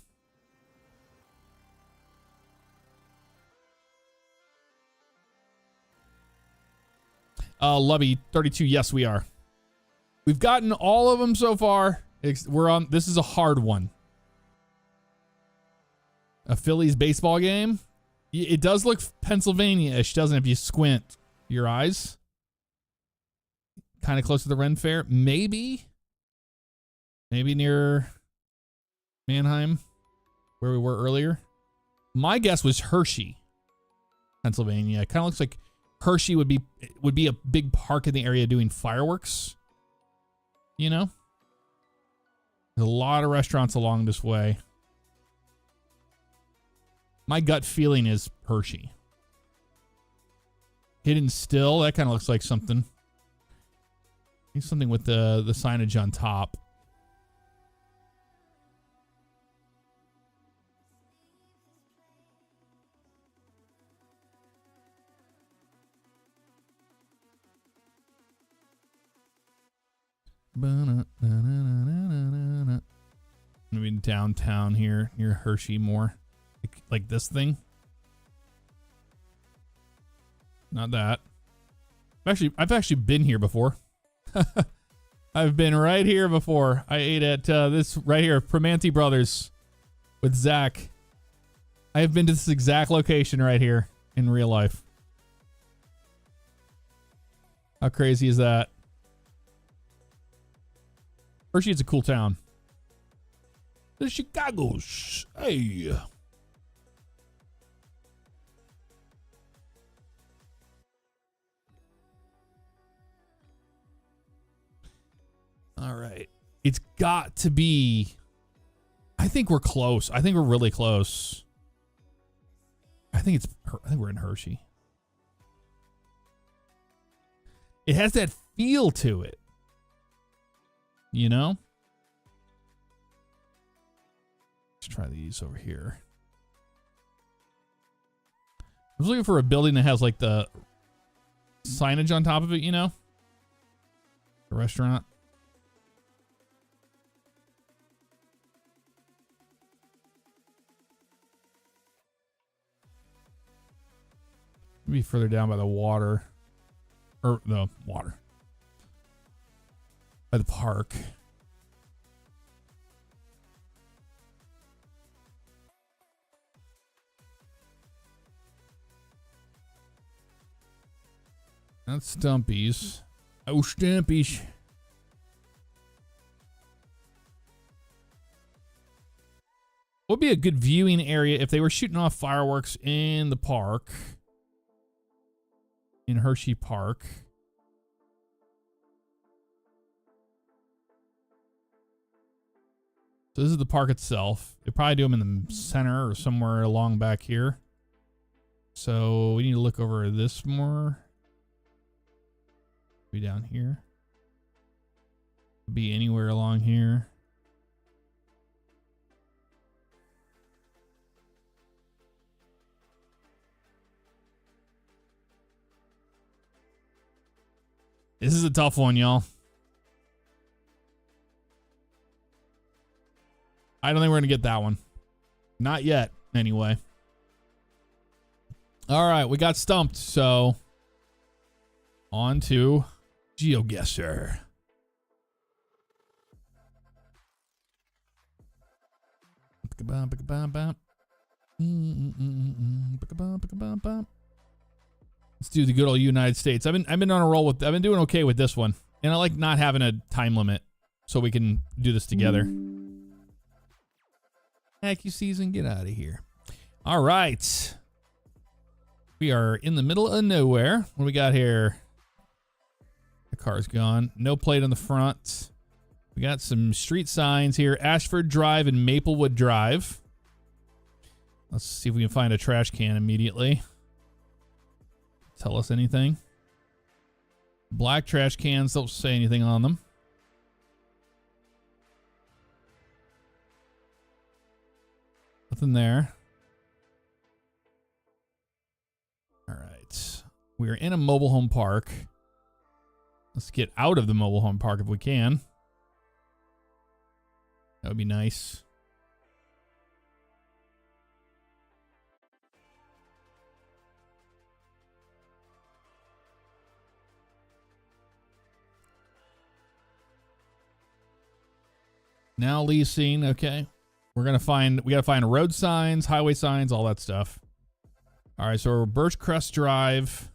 Lubby 32. Yes, we are. We've gotten all of them so far. We're on. This is a hard one. A Phillies baseball game. It does look Pennsylvania-ish, doesn't it? If you squint your eyes. Kind of close to the Ren Fair. Maybe near Mannheim, where we were earlier. My guess was Hershey, Pennsylvania. It kind of looks like Hershey would be a big park in the area doing fireworks. You know? There's a lot of restaurants along this way. My gut feeling is Hershey. Hidden Still, that kind of looks like something. Maybe something with the signage on top. Maybe downtown here near Hershey more. Like this thing. Not that. I've actually been here before. I've been right here before. I ate at this right here, Primanti Brothers with Zach. I have been to this exact location right here in real life. How crazy is that? Hershey is a cool town. The Chicago's. Hey. All right. It's got to be. I think we're close. I think we're really close. I think we're in Hershey. It has that feel to it. You know? Let's try these over here. I was looking for a building that has like the signage on top of it, you know? The restaurant. Maybe further down by the water. Or the water. By the park. That's Stumpy's. Oh, Stumpy's. Would be a good viewing area if they were shooting off fireworks in the park. In Hershey Park. So this is the park itself. They probably do them in the center or somewhere along back here. So we need to look over this more. Be down here. Be anywhere along here. This is a tough one, y'all. I don't think we're going to get that one. Not yet, anyway. All right, we got stumped, so on to GeoGuessr. Let's do the good old United States. I've been on a roll with. I've been doing okay with this one, and I like not having a time limit, so we can do this together. AccuSeason, get out of here. All right, we are in the middle of nowhere. What do we got here? The car's gone. No plate on the front. We got some street signs here: Ashford Drive and Maplewood Drive. Let's see if we can find a trash can immediately. Tell us anything. Black trash cans don't say anything on them. Nothing there. All right. We are in a mobile home park. Let's get out of the mobile home park if we can. That would be nice. Now leasing. Okay. We gotta find road signs, highway signs, all that stuff. All right, so we're Birchcrest Drive.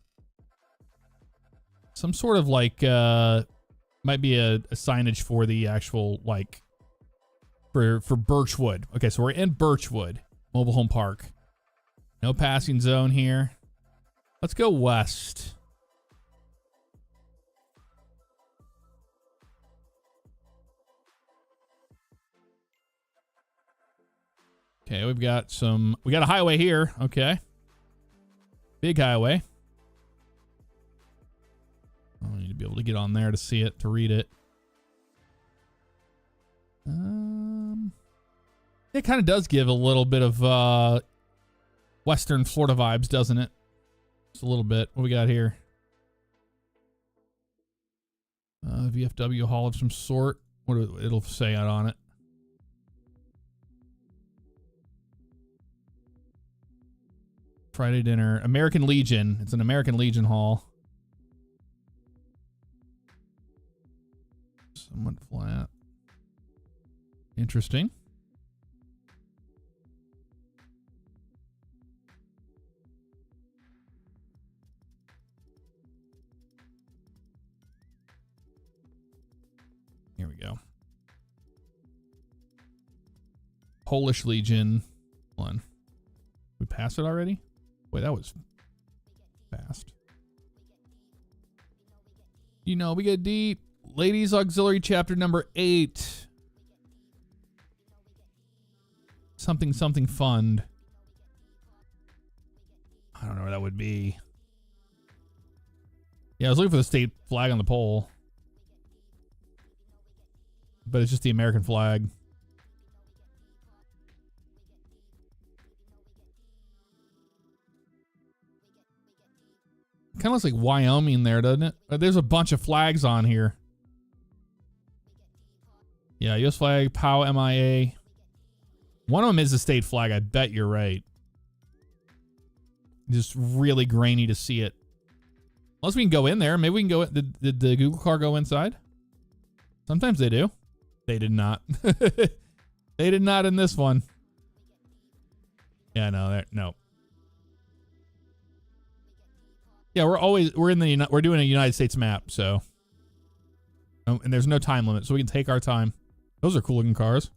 Some sort of like, might be a signage for the actual, like, for Birchwood. Okay, so we're in Birchwood Mobile Home Park. No passing zone here. Let's go west. Okay, we got a highway here. Okay. Big highway. I need to be able to get on there to see it, to read it. It kind of does give a little bit of Western Florida vibes, doesn't it? Just a little bit. What we got here? VFW Hall of some sort. What it'll say out on it? Friday dinner. American Legion. It's an American Legion Hall. Somewhat flat. Interesting. Here we go. Polish Legion. One. We passed it already? Wait, that was fast. You know, we get deep. Ladies Auxiliary Chapter number 8. Something fund. I don't know where that would be. Yeah, I was looking for the state flag on the pole. But it's just the American flag. Kind of looks like Wyoming there, doesn't it? There's a bunch of flags on here. Yeah, U.S. flag, POW, MIA. One of them is the state flag. I bet you're right. Just really grainy to see it. Unless we can go in there. Maybe we can go in. Did the Google car go inside? Sometimes they do. They did not. They did not in this one. Yeah, no, no. Yeah, we're doing a United States map, so. And there's no time limit, so we can take our time. Those are cool looking cars.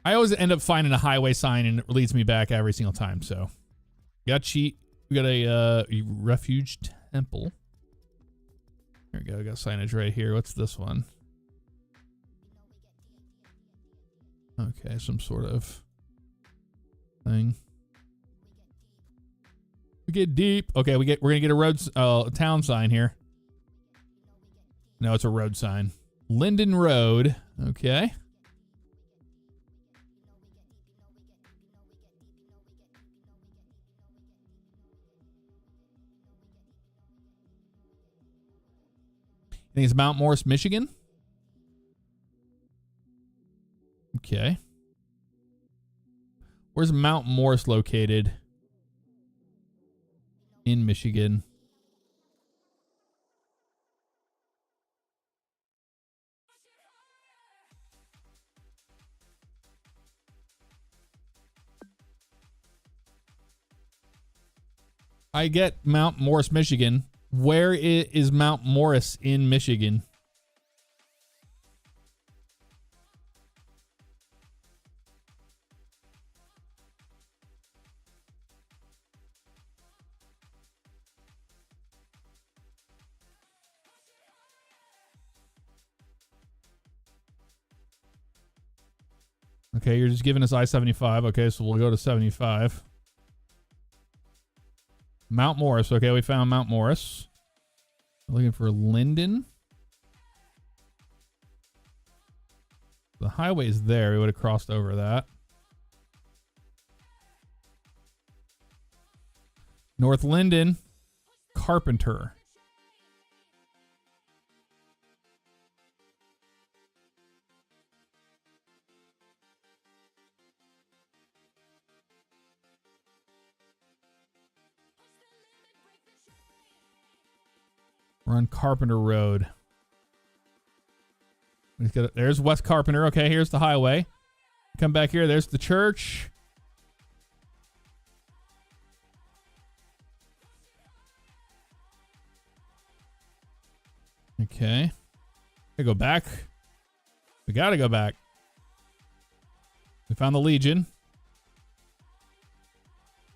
I always end up finding a highway sign and it leads me back every single time, so. We got a refuge temple. There we go, we got signage right here. What's this one? Okay, some sort of thing. We get deep. Okay, we're gonna get a town sign here. No, it's a road sign. Linden Road. Okay. I think it's Mount Morris, Michigan. Okay. Where's Mount Morris located? In Michigan. I get Mount Morris, Michigan. Where is Mount Morris in Michigan? Okay, you're just giving us I-75. Okay, so we'll go to 75. Mount Morris. Okay, we found Mount Morris. Looking for Linden. The highway is there. We would have crossed over that. North Linden. Carpenter. We're on Carpenter Road. There's West Carpenter. Okay, here's the highway. Come back here. There's the church. Okay. We go back. We gotta go back. We found the Legion.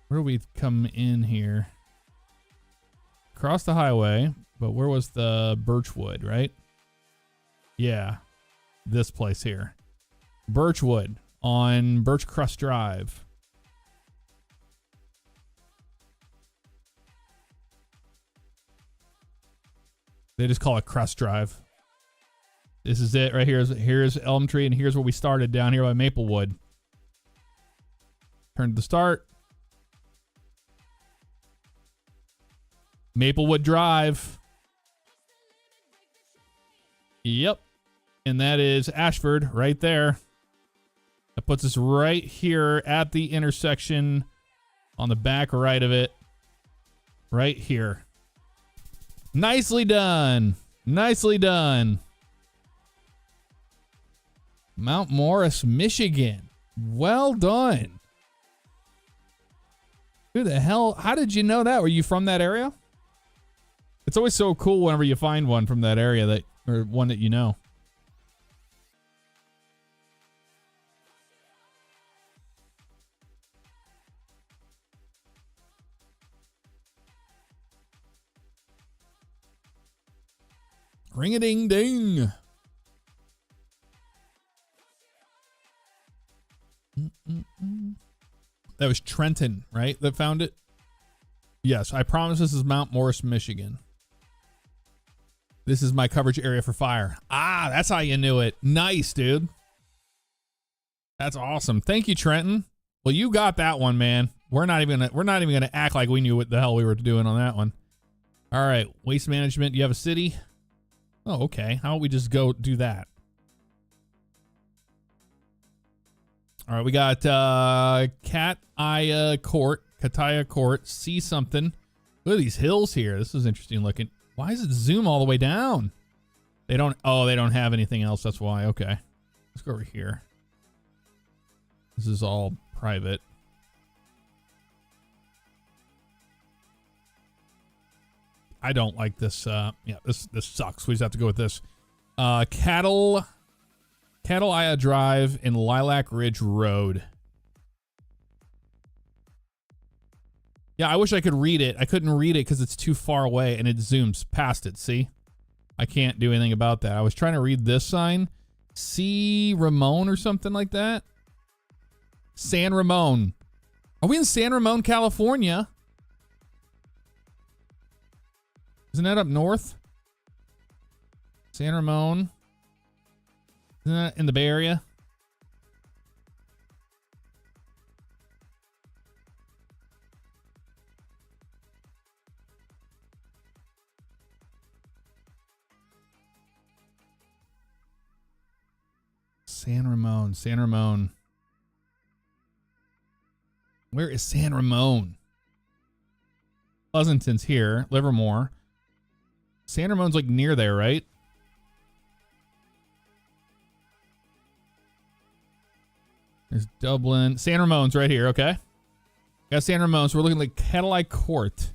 Where do we come in here? Across the highway, but where was the Birchwood, right? Yeah. This place here. Birchwood on Birchcrest Drive. They just call it Crest Drive. This is it right here. Here's Elm Tree, and here's where we started down here by Maplewood. Turn to the start. Maplewood Drive. Yep. And that is Ashford right there. That puts us right here at the intersection on the back right of it. Right here. Nicely done. Nicely done. Mount Morris, Michigan. Well done. Who the hell? How did you know that? Were you from that area? It's always so cool whenever you find one from that area that, or one that you know. Ring-a-ding-ding. That was Trenton, right? That found it? Yes, I promise this is Mount Morris, Michigan. This is my coverage area for fire. Ah, that's how you knew it. Nice, dude. That's awesome. Thank you, Trenton. Well, you got that one, man. We're not even gonna act like we knew what the hell we were doing on that one. All right, waste management. You have a city? Oh, okay. How about we just go do that? All right, we got Cataya Court. See something. Look at these hills here. This is interesting looking. Why does it zoom all the way down? They don't have anything else. That's why. Okay. Let's go over here. This is all private. I don't like this. Yeah, this sucks. We just have to go with this. Cattle Aya Drive and Lilac Ridge Road. Yeah, I wish I could read it. I couldn't read it because it's too far away and it zooms past it. See? I can't do anything about that. I was trying to read this sign. C. Ramon or something like that. San Ramon. Are we in San Ramon, California? Isn't that up north? San Ramon. Isn't that in the Bay Area? San Ramon. San Ramon. Where is San Ramon? Pleasanton's here. Livermore. San Ramon's like near there, right? There's Dublin. San Ramon's right here, okay. Got San Ramon, so we're looking like Cadillac Court.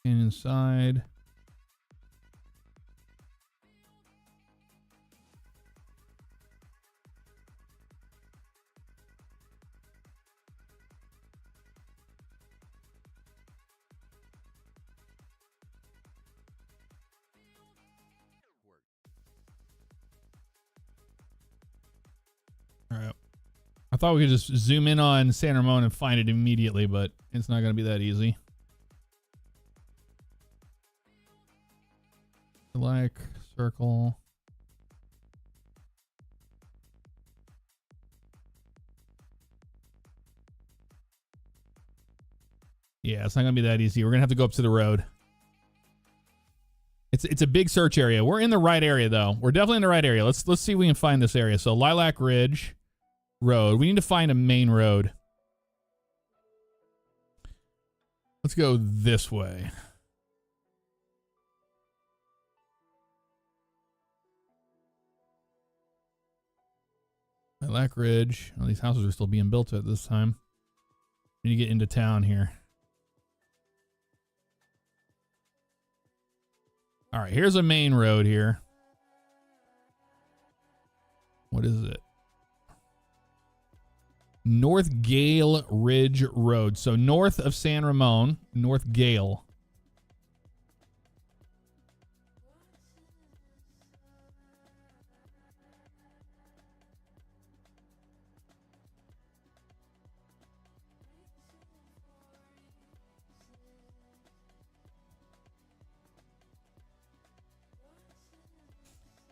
Inside. All right. I thought we could just zoom in on San Ramon and find it immediately, but it's not going to be that easy. Like circle. Yeah, it's not going to be that easy. We're going to have to go up to the road. It's a big search area. We're in the right area though. We're definitely in the right area. Let's see if we can find this area. So Lilac Ridge Road. We need to find a main road. Let's go this way. Lilac Ridge. Well, these houses are still being built at this time. We need to get into town here. All right, here's a main road here. What is it? North Gale Ridge Road. So north of San Ramon, North Gale.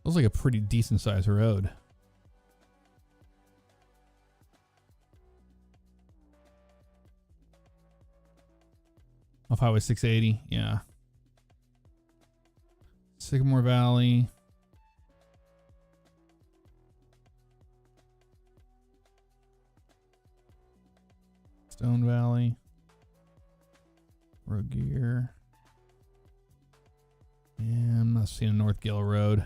Looks like a pretty decent sized road. Off Highway 680, yeah. Sycamore Valley. Stone Valley. Road Gear. And I'm not seeing a North Gale Road.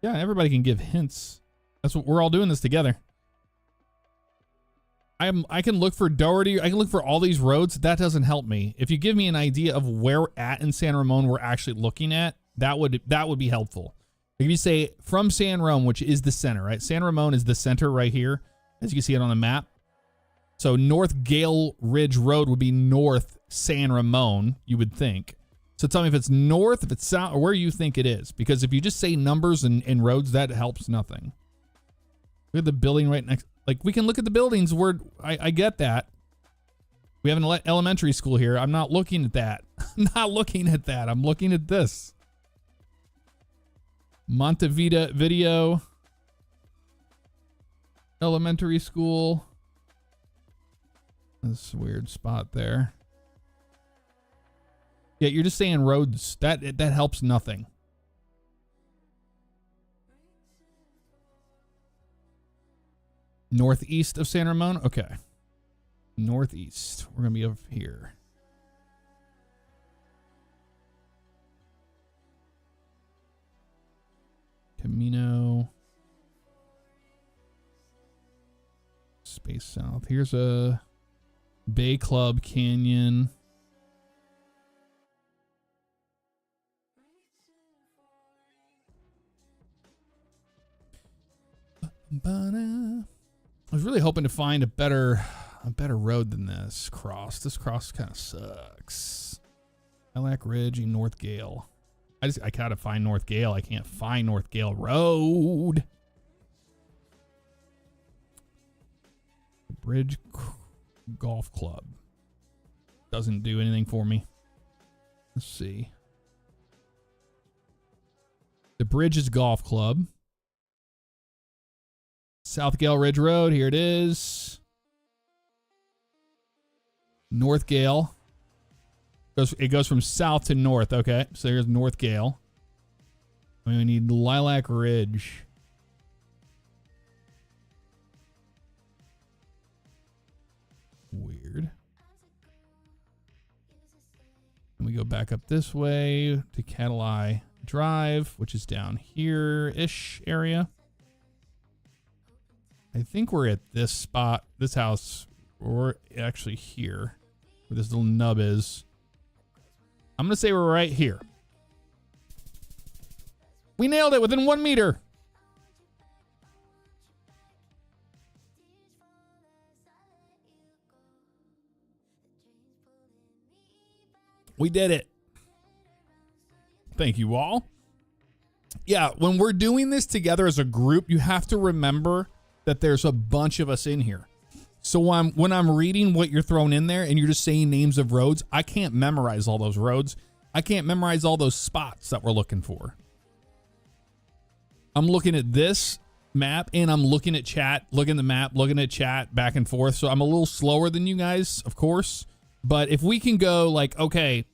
Yeah, everybody can give hints. That's what we're all doing this together. I can look for Doherty. I can look for all these roads. That doesn't help me. If you give me an idea of where at in San Ramon we're actually looking at, that would be helpful. If you say from San Ramon, which is the center, right? San Ramon is the center right here, as you can see it on the map. So North Gale Ridge Road would be North San Ramon, you would think. So tell me if it's north, if it's south, or where you think it is. Because if you just say numbers and roads, that helps nothing. Look at the building right next. Like, we can look at the buildings. I get that. We have an elementary school here. I'm not looking at that. I'm not looking at that. I'm looking at this. Montevideo Elementary School. This weird spot there. Yeah, you're just saying roads. That helps nothing. Northeast of San Ramon? Okay. Northeast. We're going to be up here. Camino. Space South. Here's a Bay Club Canyon. I was really hoping to find a better road than this cross. This cross kind of sucks. Lilac Ridge and North Gale. I gotta find North Gale. I can't find North Gale Road. Bridge Golf Club. Doesn't do anything for me. Let's see. The Bridges Golf Club. South Gale Ridge Road, here it is. North Gale. It goes from south to north. Okay, so here's North Gale. We need Lilac Ridge. Weird. And we go back up this way to Cataly Drive, which is down here-ish area. I think we're at this spot, this house, or actually here, where this little nub is. I'm going to say we're right here. We nailed it within 1 meter. We did it. Thank you all. Yeah, when we're doing this together as a group, you have to remember that there's a bunch of us in here. So when I'm reading what you're throwing in there and you're just saying names of roads, I can't memorize all those roads. I can't memorize all those spots that we're looking for. I'm looking at this map and I'm looking at chat, looking at the map, looking at chat back and forth. So I'm a little slower than you guys, of course. But if we can go like, okay,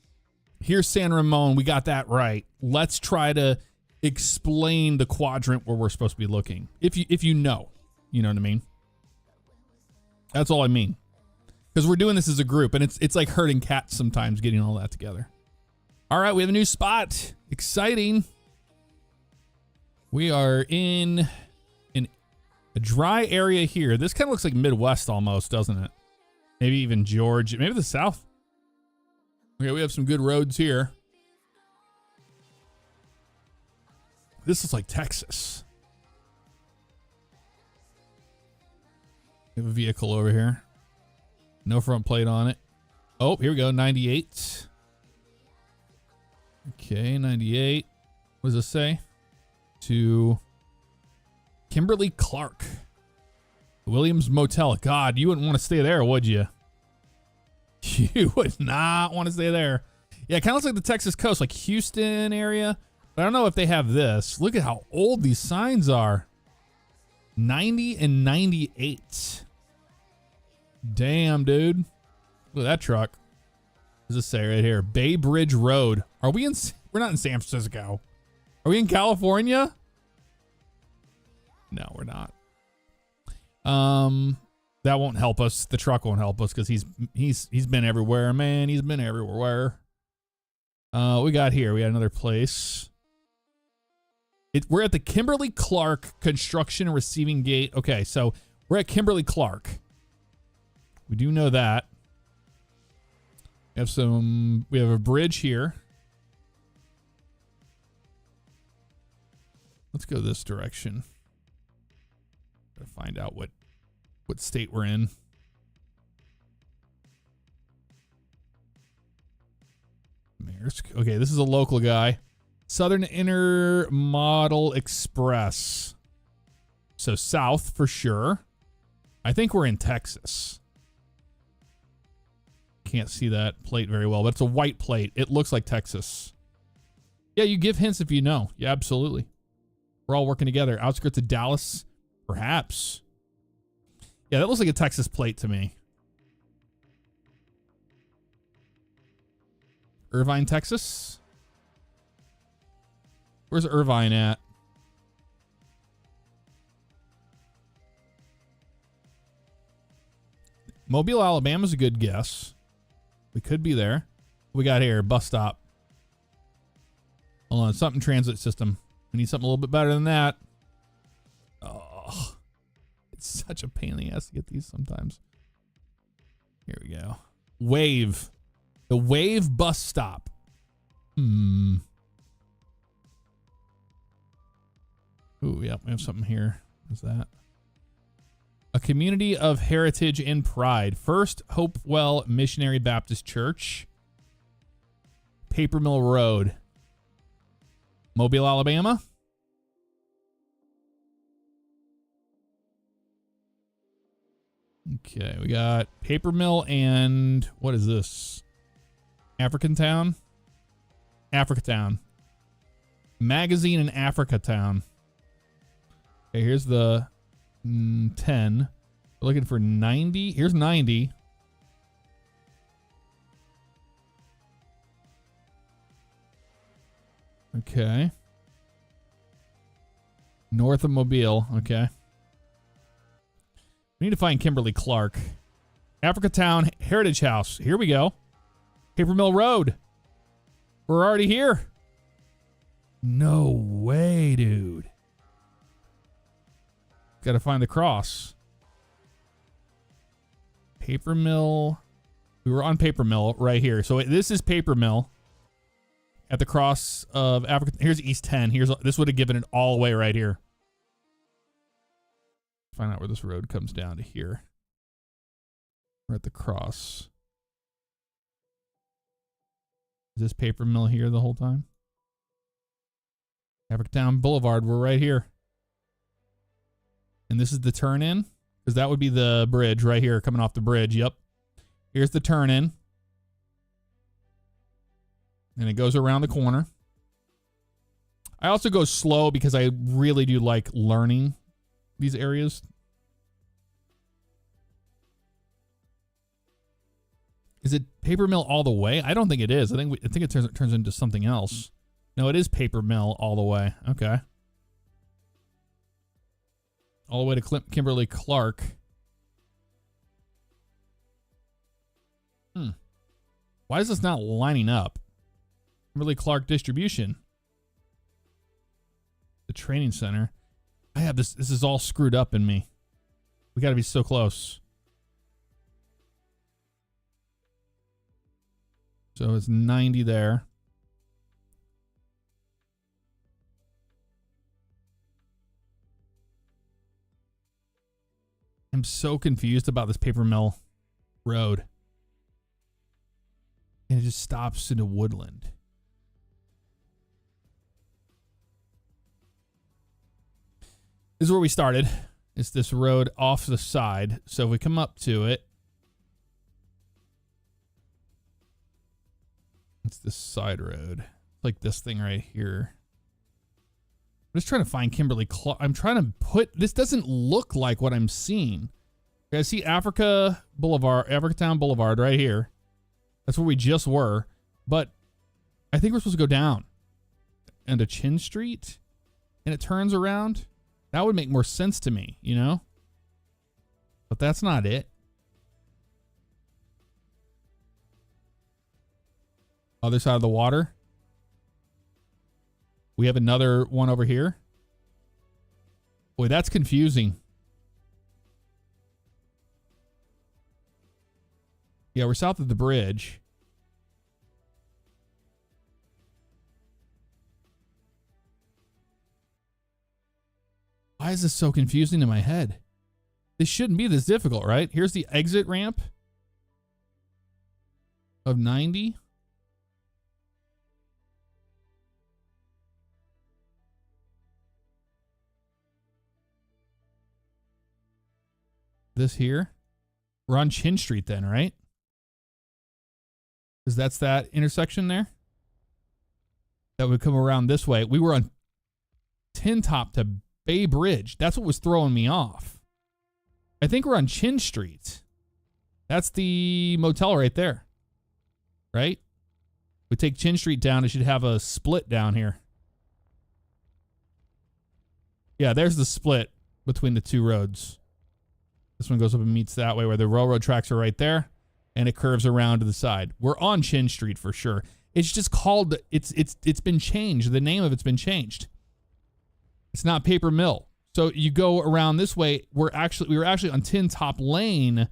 here's San Ramon, we got that right. Let's try to explain the quadrant where we're supposed to be looking. If you know what I mean? That's all I mean. Because we're doing this as a group, and it's like herding cats sometimes getting all that together. All right, we have a new spot. Exciting. We are in a dry area here. This kind of looks like Midwest almost, doesn't it? Maybe even Georgia, maybe the South. Okay, we have some good roads here. This is like Texas. We have a vehicle over here. No front plate on it. Oh, here we go, 98. Okay, 98. What does this say? To Kimberly Clark. Williams Motel. God, you wouldn't want to stay there, would you? You would not want to stay there. Yeah, it kind of looks like the Texas coast, like Houston area. But I don't know if they have this. Look at how old these signs are. 90 and 98. Damn, dude. Look at that truck. What does it say right here? Bay Bridge Road. Are we in... We're not in San Francisco. Are we in California? No, we're not. That won't help us. The truck won't help us because he's been everywhere, man. He's been everywhere. We got here. We got another place. We're at the Kimberly Clark Construction and Receiving Gate. Okay, so we're at Kimberly Clark. We do know that. We have a bridge here. Let's go this direction. Gotta find out what state we're in. Maersk. Okay, this is a local guy. Southern Intermodal Express. So south for sure. I think we're in Texas. Can't see that plate very well, but it's a white plate. It looks like Texas. Yeah, you give hints if you know. Yeah, absolutely. We're all working together. Outskirts of Dallas, perhaps. Yeah, that looks like a Texas plate to me. Irvine, Texas? Where's Irvine at? Mobile, Alabama's a good guess. We could be there. We got here, bus stop. Hold on, something transit system. We need something a little bit better than that. Oh, it's such a pain in the ass to get these sometimes. Here we go. Wave. The Wave bus stop. Ooh, yep, we have something here. What's that? A community of heritage and pride. First Hopewell Missionary Baptist Church. Paper Mill Road. Mobile, Alabama. Okay, we got Paper Mill and what is this? African Town? Africa Town. Magazine in Africa Town. Okay, here's the 10. We're looking for 90. Here's 90. Okay. North of Mobile. Okay. We need to find Kimberly Clark. Africa Town Heritage House. Here we go. Paper Mill Road. We're already here. No way, dude. Got to find the cross. Paper Mill. We were on Paper Mill right here. So this is Paper Mill at the cross of Africa. Here's East 10. This would have given it all away right here. Find out where this road comes down to here. We're at the cross. Is this Paper Mill here the whole time? Africa Town Boulevard. We're right here. And this is the turn in, because that would be the bridge right here coming off the bridge. Yep. Here's the turn in. And it goes around the corner. I also go slow because I really do like learning these areas. Is it paper mill all the way? I don't think it is. I think it turns into something else. No, it is paper mill all the way. Okay. All the way to Kimberly Clark. Why is this not lining up? Kimberly Clark distribution. The training center. I have this. This is all screwed up in me. We got to be so close. So it's 90 there. I'm so confused about this paper mill road. And it just stops into woodland. This is where we started. It's this road off the side. So if we come up to it, it's this side road. Like this thing right here. I'm just trying to find Kimberly Clark. I'm trying to put, this doesn't look like what I'm seeing. I see Africa Boulevard, Africatown Boulevard right here. That's where we just were. But I think we're supposed to go down into Chin Street and it turns around. That would make more sense to me, you know? But that's not it. Other side of the water. We have another one over here. Boy, that's confusing. Yeah, we're south of the bridge. Why is this so confusing in my head? This shouldn't be this difficult, right? Here's the exit ramp of 90. This here. We're on Chin Street then, right? Because that's that intersection there. That would come around this way. We were on Tin Top to Bay Bridge. That's what was throwing me off. I think we're on Chin Street. That's the motel right there. Right? We take Chin Street down. It should have a split down here. Yeah, there's the split between the two roads. This one goes up and meets that way where the railroad tracks are right there. And it curves around to the side. We're on Chin Street for sure. It's just called, it's been changed. The name of it's been changed. It's not Paper Mill. So you go around this way. We were actually on Tin Top Lane,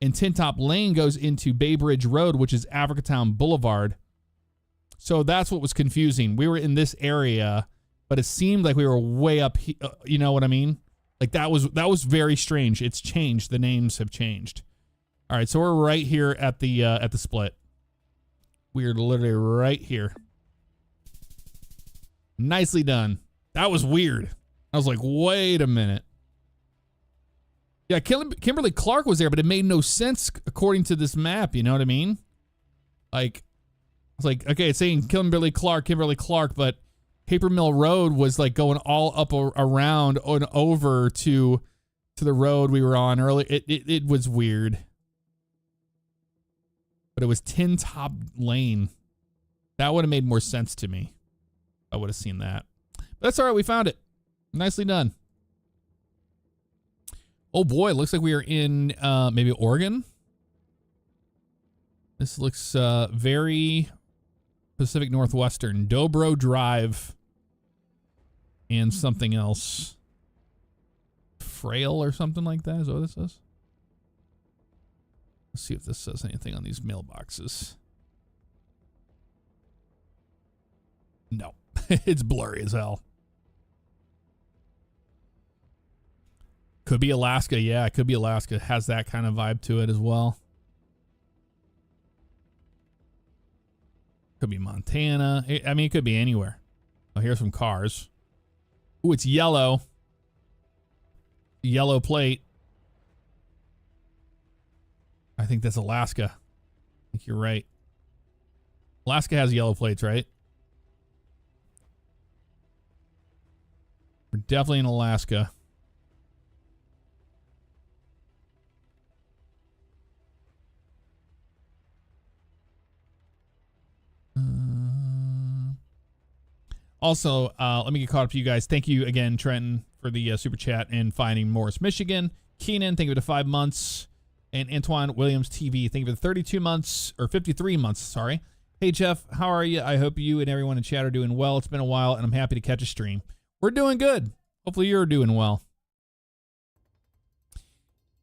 and Tin Top Lane goes into Bay Bridge Road, which is Africatown Boulevard. So that's what was confusing. We were in this area, but it seemed like we were way up here. You know what I mean? Like that was very strange. It's changed. The names have changed. All right, so we're right here at the split. We're literally right here. Nicely done. That was weird. I was like, wait a minute. Yeah, Kimberly Clark was there, but it made no sense according to this map. You know what I mean? Like, it's like, okay, it's saying Kimberly Clark, but Paper Mill Road was like going all up around and over to the road we were on earlier. It was weird. But it was Tin Top Lane. That would have made more sense to me. I would have seen that. But that's all right. We found it. Nicely done. Oh boy, it looks like we are in maybe Oregon. This looks very Pacific Northwestern. Dobro Drive and something else. Frail or something like that. Is that what this is? Let's see if this says anything on these mailboxes. No. It's blurry as hell. Could be Alaska. Yeah, it could be Alaska. It has that kind of vibe to it as well. Could be Montana. I mean, it could be anywhere. Oh, here's some cars. Ooh, it's yellow. Yellow plate. I think that's Alaska. I think you're right. Alaska has yellow plates, right? We're definitely in Alaska. Also, let me get caught up to you guys. Thank you again, Trenton, for the super chat and finding Morris, Michigan. Keenan, thank you for the 5 months. And Antoine Williams TV, thank you for the 32 months, or 53 months, sorry. Hey, Jeff, how are you? I hope you and everyone in chat are doing well. It's been a while, and I'm happy to catch a stream. We're doing good. Hopefully you're doing well.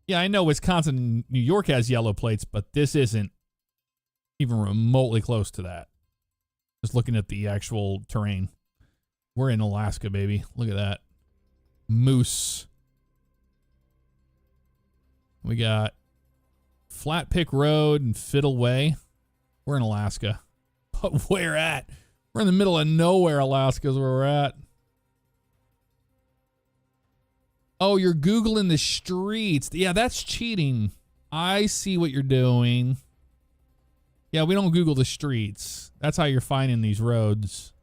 Yeah, I know Wisconsin and New York has yellow plates, but this isn't even remotely close to that. Just looking at the actual terrain. We're in Alaska, baby. Look at that. Moose. We got Flat Pick Road and Fiddle Way. We're in Alaska. But where at? We're in the middle of nowhere, Alaska is where we're at. Oh, you're Googling the streets. Yeah, that's cheating. I see what you're doing. Yeah, we don't Google the streets. That's how you're finding these roads.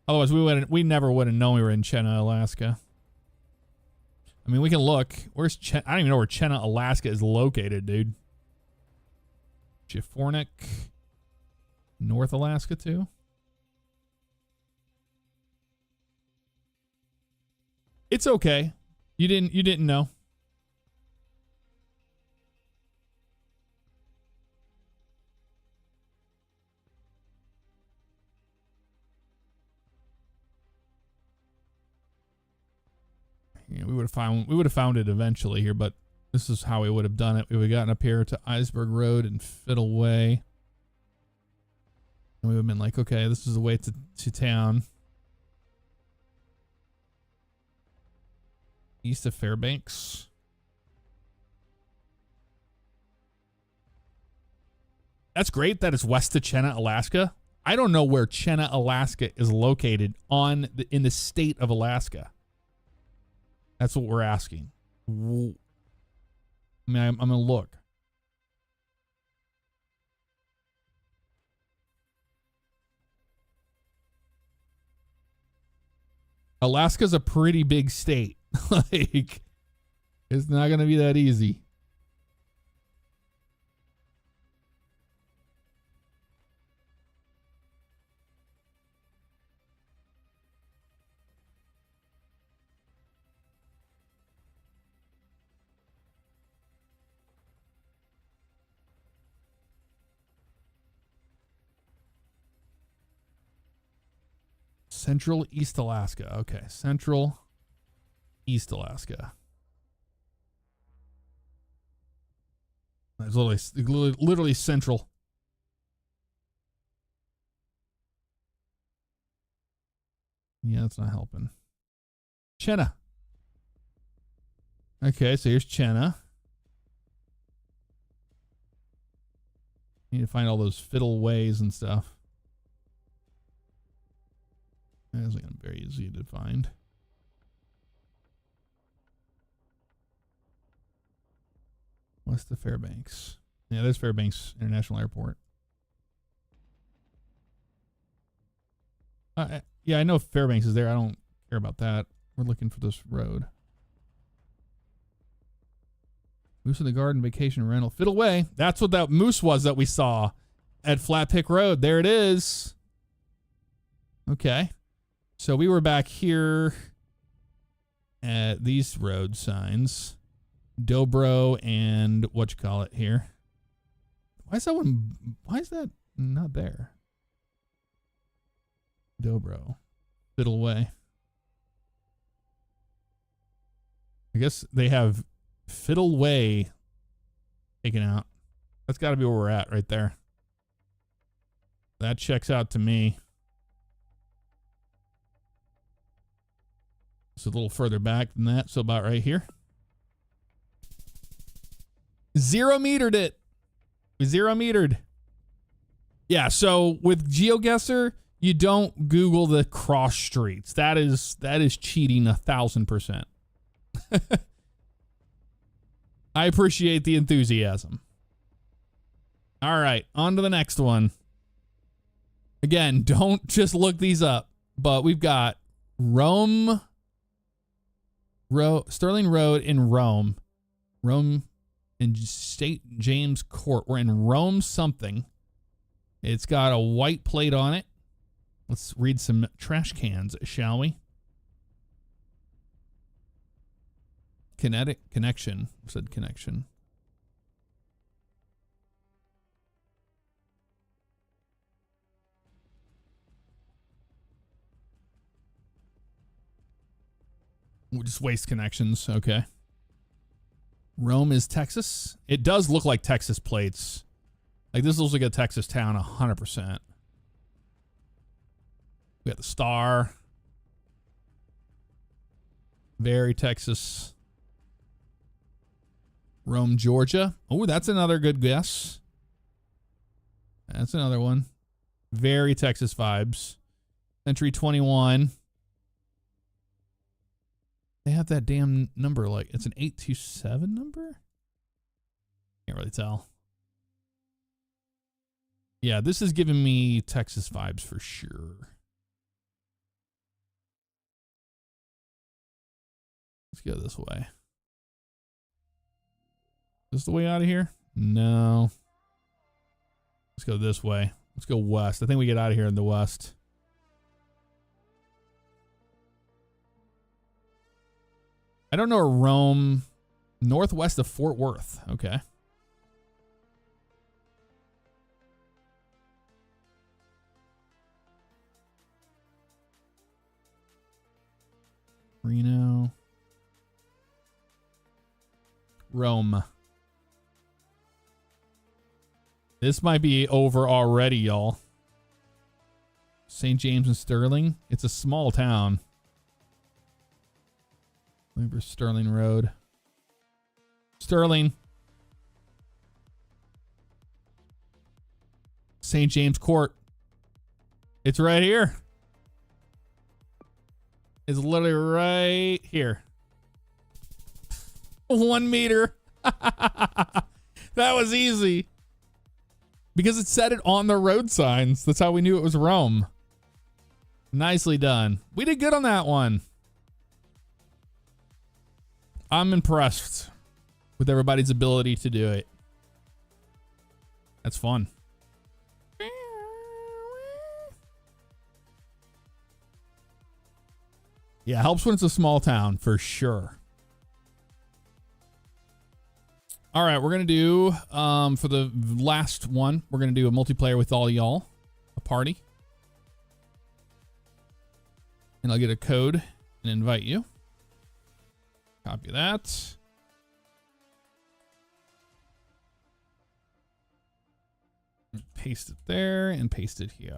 Otherwise, we never would have known we were in Chenna, Alaska. I mean, we can look. Where's Chenna? I don't even know where Chenna, Alaska is located, dude. Jifornik. North Alaska, too? It's okay. You didn't know. Yeah, we would have found it eventually here, but this is how we would have done it. We would have gotten up here to Iceberg Road and Fiddle Way. And we would have been like, okay, this is the way to town. East of Fairbanks. That's great that it's west of Chenna, Alaska. I don't know where Chenna, Alaska is located in the state of Alaska. That's what we're asking. I mean, I'm going to look. Alaska's a pretty big state. Like, it's not going to be that easy. Central East Alaska. Okay, Central East Alaska. It's literally central. Yeah, that's not helping. Chenna. Okay, so here's Chenna. Need to find all those fiddle ways and stuff. That's like very easy to find. West of Fairbanks. Yeah, there's Fairbanks International Airport. Yeah, I know Fairbanks is there. I don't care about that. We're looking for this road. Moose in the Garden Vacation Rental. Fiddle Way. That's what that moose was that we saw at Flat Pick Road. There it is. Okay. So we were back here at these road signs. Dobro and whatchamacallit here. Why is that not there? Dobro. Fiddle Way. I guess they have Fiddle Way taken out. That's got to be where we're at right there. That checks out to me. It's a little further back than that, so about right here. 0-metered it. We 0-metered. Yeah, so with GeoGuessr, you don't Google the cross streets. That is cheating 1,000%. I appreciate the enthusiasm. All right, on to the next one. Again, don't just look these up, but we've got Rome Sterling Road in Rome. Rome in St. James Court. We're in Rome something. It's got a white plate on it. Let's read some trash cans, shall we? Connection. Said connection. We'll just waste connections. Okay. Rome is Texas. It does look like Texas plates. Like this looks like a Texas town, 100%. We got the star. Very Texas. Rome, Georgia. Oh, that's another good guess. That's another one. Very Texas vibes. Century 21. They have that damn number, like it's an 827 number? Can't really tell. Yeah, this is giving me Texas vibes for sure. Let's go this way. Is this the way out of here? No. Let's go this way. Let's go west. I think we get out of here in the west. I don't know where Rome, northwest of Fort Worth. Okay. Reno. Rome. This might be over already, y'all. St. James and Sterling. It's a small town. Remember Sterling Road. Sterling. St. James Court. It's right here. It's literally right here. 1 meter. That was easy. Because it said it on the road signs. That's how we knew it was Rome. Nicely done. We did good on that one. I'm impressed with everybody's ability to do it. That's fun. Yeah, helps when it's a small town for sure. All right, we're going to do, for the last one, we're going to do a multiplayer with all y'all, a party. And I'll get a code and invite you. Copy that. Paste it there and paste it here.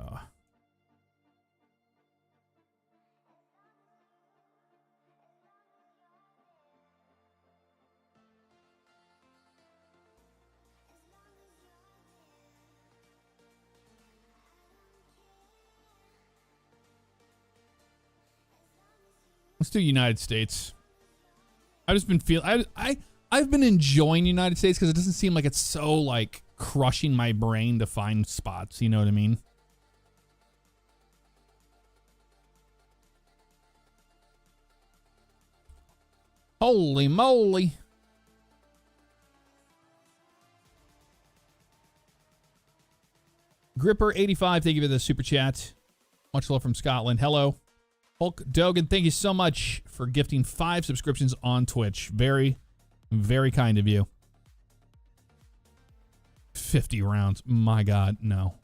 Let's do United States. I've just been feeling I've been enjoying United States because it doesn't seem like it's so like crushing my brain to find spots, you know what I mean? Holy moly. Gripper85, thank you for the super chat. Much love from Scotland. Hello. Hulk Dogan, thank you so much for gifting 5 subscriptions on Twitch. Very, very kind of you. 50 rounds. My God, no.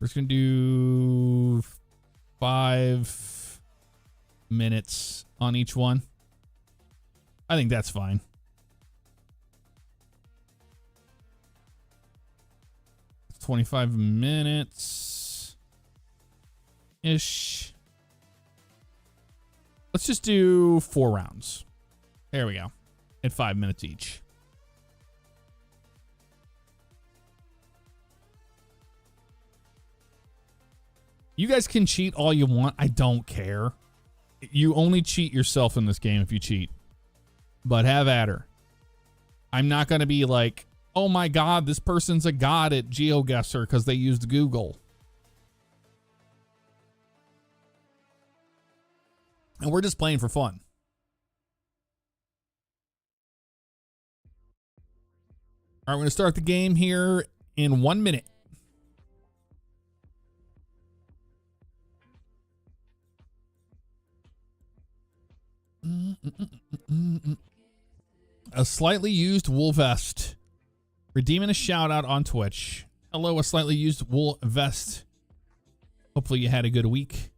We're just going to do 5 minutes on each one. I think that's fine. It's 25 minutes-ish. Let's just do 4 rounds. There we go. At 5 minutes each. You guys can cheat all you want. I don't care. You only cheat yourself in this game if you cheat. But have at her. I'm not going to be like, oh my God, this person's a god at GeoGuessr because they used Google. And we're just playing for fun. All right, we're going to start the game here in 1 minute. A slightly used wool vest. Redeeming a shout out on Twitch. Hello, a slightly used wool vest. Hopefully you had a good week.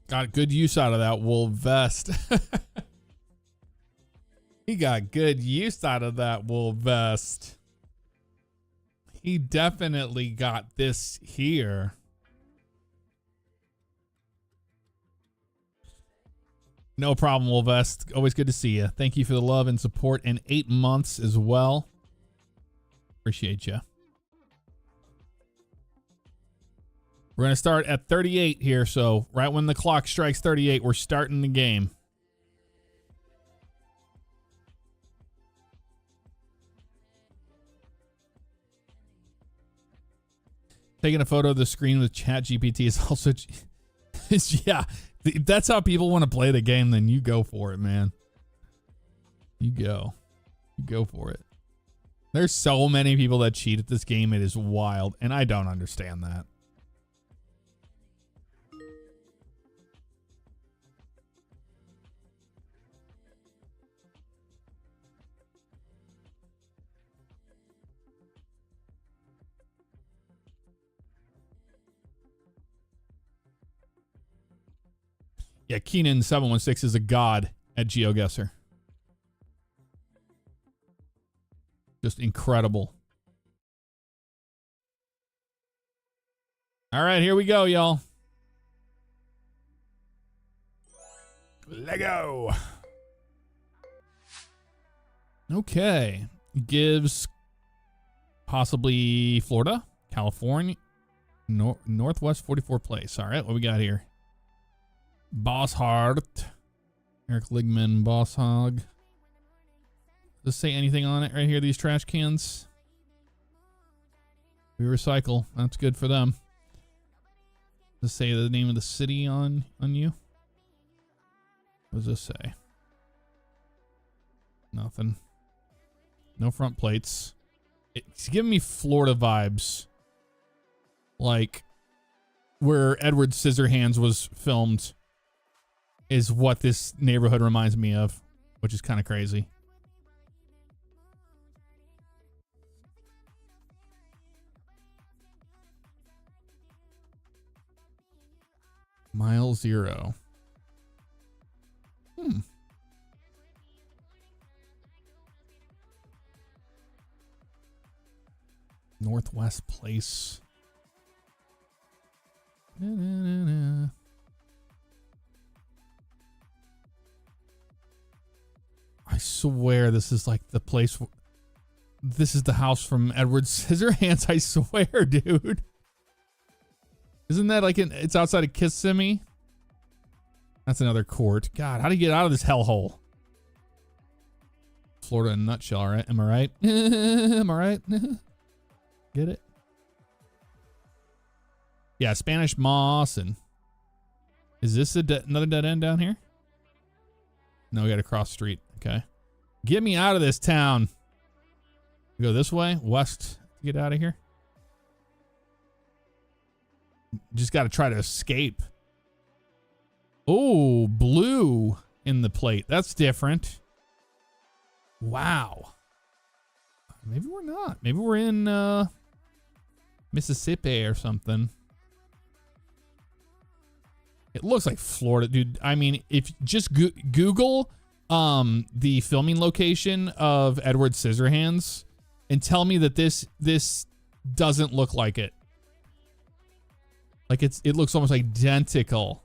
Got good use out of that wool vest. He got good use out of that wool vest. He definitely got this here. No problem, wool vest. Always good to see you. Thank you for the love and support in 8 months as well. Appreciate you. We're going to start at 38 here, so right when the clock strikes 38, we're starting the game. Taking a photo of the screen with ChatGPT is also... yeah, if that's how people want to play the game, then you go for it, man. You go. You go for it. There's so many people that cheat at this game, it is wild, and I don't understand that. Yeah, Keenan716 is a god at GeoGuessr. Just incredible. All right, here we go, y'all. Lego. Okay. Gives possibly Florida, California, Northwest 44 place. All right, what we got here? Boss Hart, Eric Ligman, Boss Hog. Does this say anything on it right here? These trash cans. We recycle. That's good for them. Does this say the name of the city on you? What does this say? Nothing. No front plates. It's giving me Florida vibes. Like where Edward Scissorhands was filmed is what this neighborhood reminds me of, which is kind of crazy. Mile 0. Northwest Place. I swear this is like the place. This is the house from Edward Scissorhands. I swear, dude. Isn't that like it's outside of Kissimmee? That's another court. God, how do you get out of this hellhole? Florida in a nutshell, right? Am I right? Am I right? Get it? Yeah, Spanish Moss and... Is this another dead end down here? No, we got to cross street. Okay. Get me out of this town. We go this way, west to get out of here. Just got to try to escape. Oh, blue in the plate. That's different. Wow. Maybe we're not. Maybe we're in Mississippi or something. It looks like Florida, dude. I mean, if just Google the filming location of Edward Scissorhands and tell me that this doesn't look like it. Like it looks almost identical.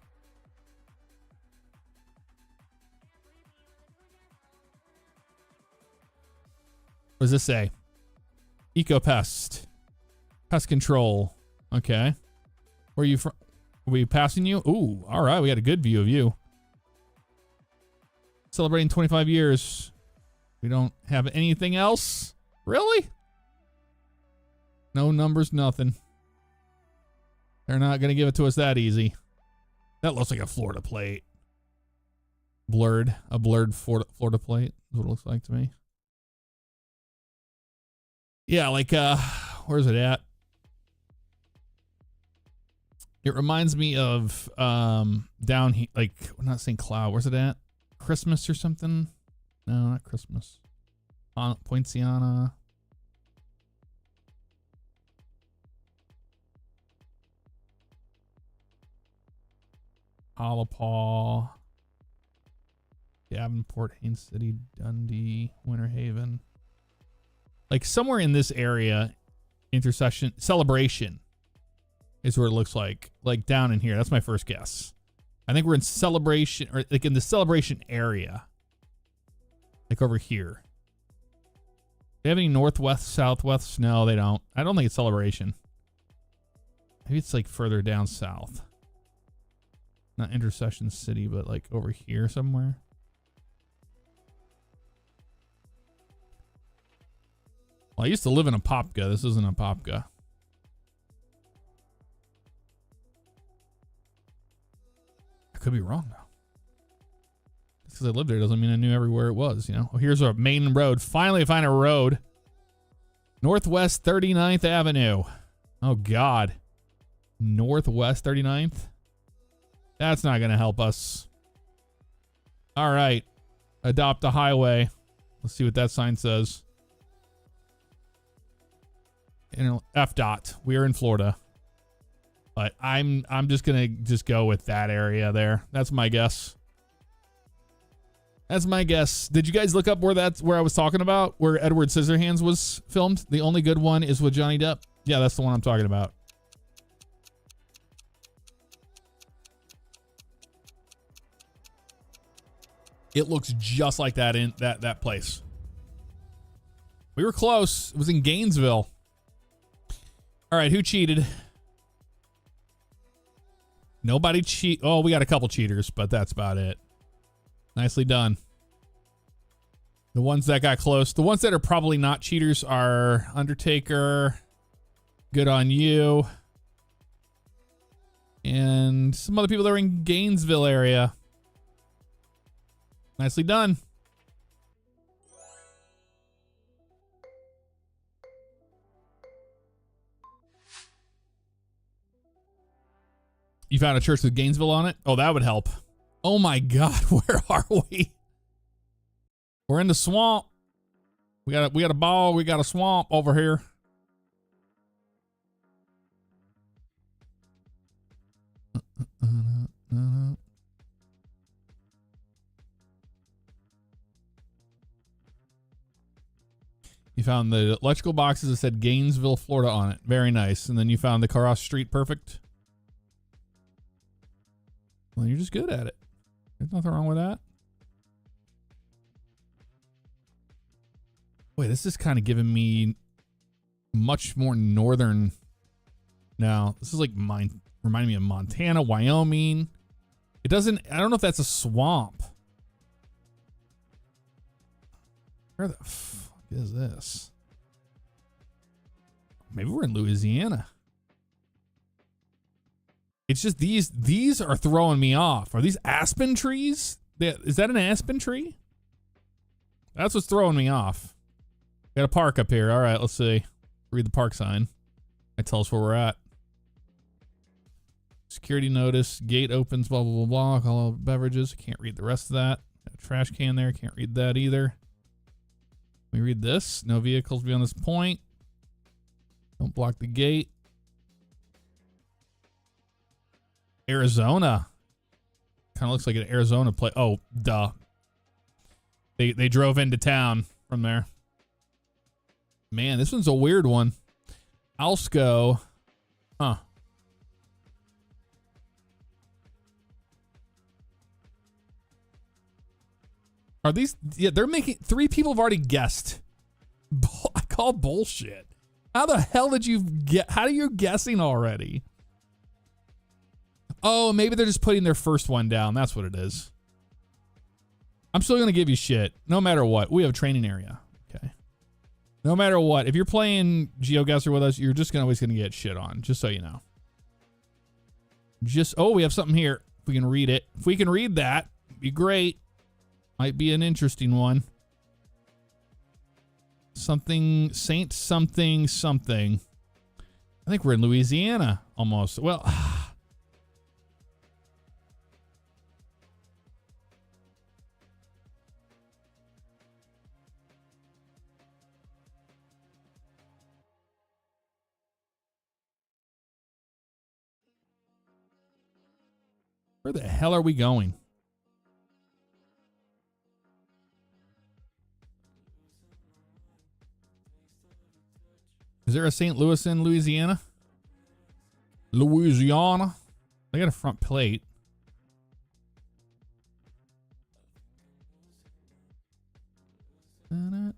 What does this say? Ecopest. Pest control. Okay. Where are you from? Are we passing you? Ooh, all right. We got a good view of you. Celebrating 25 years. We don't have anything else? Really? No numbers, nothing. They're not going to give it to us that easy. That looks like a Florida plate. Blurred. A blurred Florida plate is what it looks like to me. Yeah, like, where's it at? It reminds me of down here, like, I'm not saying Cloud. Where's it at? Christmas or something? No, not Christmas. Poinciana. Hollapaw. Davenport, Haines City, Dundee, Winter Haven. Like somewhere in this area, intersection, Celebration is where it looks like down in here. That's my first guess. I think we're in Celebration, or like in the Celebration area. Like over here. Do they have any northwest, southwest? No, they don't. I don't think it's Celebration. Maybe it's like further down south. Not Intercession City, but like over here somewhere. Well, I used to live in Apopka. This isn't Apopka. I could be wrong, though. Just because I lived there doesn't mean I knew everywhere it was, you know? Oh, here's our main road. Finally, I find a road. Northwest 39th Avenue. Oh, God. Northwest 39th? That's not going to help us. All right. Adopt a highway. Let's see what that sign says. FDOT. We are in Florida. But I'm just gonna go with that area there. That's my guess. That's my guess. Did you guys look up where I was talking about? Where Edward Scissorhands was filmed? The only good one is with Johnny Depp. Yeah, that's the one I'm talking about. It looks just like that in that place. We were close. It was in Gainesville. All right, who cheated? Nobody cheat. Oh, we got a couple cheaters, but that's about it. Nicely done. The ones that got close. The ones that are probably not cheaters are Undertaker. Good on you. And some other people that are in Gainesville area. Nicely done. You found a church with Gainesville on it? Oh, that would help. Oh my God, where are we? We're in the swamp. We got a ball. We got a swamp over here. You found the electrical boxes that said Gainesville, Florida on it. Very nice. And then you found the car off street. Perfect. Well, you're just good at it. There's nothing wrong with that. Wait, this is kind of giving me much more northern now. This is like reminding me of Montana, Wyoming. It doesn't, I don't know if that's a swamp. Where the fuck is this? Maybe we're in Louisiana. It's just these are throwing me off. Are these aspen trees? Is that an aspen tree? That's what's throwing me off. Got a park up here. All right, let's see. Read the park sign. That tells us where we're at. Security notice. Gate opens, blah, blah, blah, blah. All beverages. Can't read the rest of that. Got a trash can there. Can't read that either. Let me read this. No vehicles beyond this point. Don't block the gate. Arizona. Kind of looks like an Arizona place. Oh, duh. They drove into town from there. Man, this one's a weird one. Alsco. Huh. Are these... Yeah, they're making... 3 people have already guessed. I call bullshit. How the hell did you get... How are you guessing already? Oh, maybe they're just putting their first one down. That's what it is. I'm still going to give you shit, no matter what. We have a training area. Okay. No matter what. If you're playing GeoGuessr with us, you're just always going to get shit on, just so you know. Oh, we have something here. If we can read it. If we can read that, it'd be great. Might be an interesting one. Something, Saint something, something. I think we're in Louisiana, almost. Well... Where the hell are we going? Is there a St. Louis in Louisiana? Louisiana? They got a front plate. I want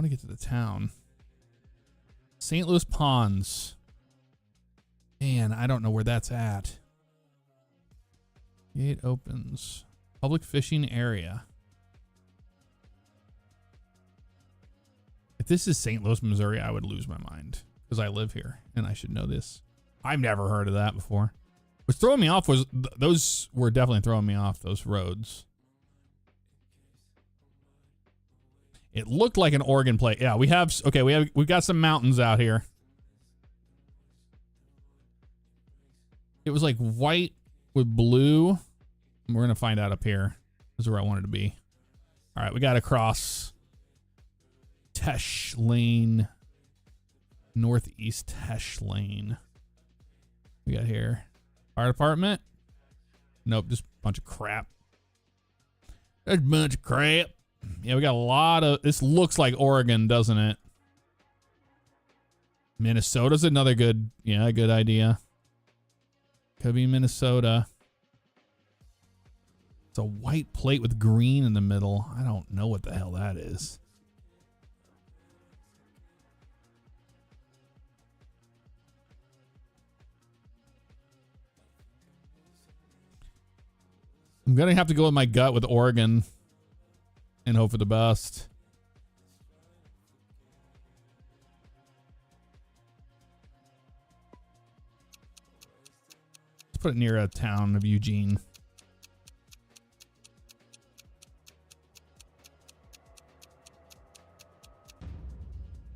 to get to the town. St. Louis Ponds. Man, I don't know where that's at. Gate opens. Public fishing area. If this is St. Louis, Missouri, I would lose my mind because I live here and I should know this. I've never heard of that before. What's throwing me off was those were definitely throwing me off, those roads. It looked like an Oregon plate. Yeah, we've got some mountains out here. It was like white with blue. We're going to find out up here. This is where I wanted to be. All right, we got to cross Tesh Lane. Northeast Tesh Lane. We got here. Fire department? Nope, just a bunch of crap. There's a bunch of crap. Yeah, we got a lot of... This looks like Oregon, doesn't it? Minnesota's another good... Yeah, good idea. Could be Minnesota. It's a white plate with green in the middle. I don't know what the hell that is. I'm going to have to go with my gut with Oregon and hope for the best. Let's put it near a town of Eugene.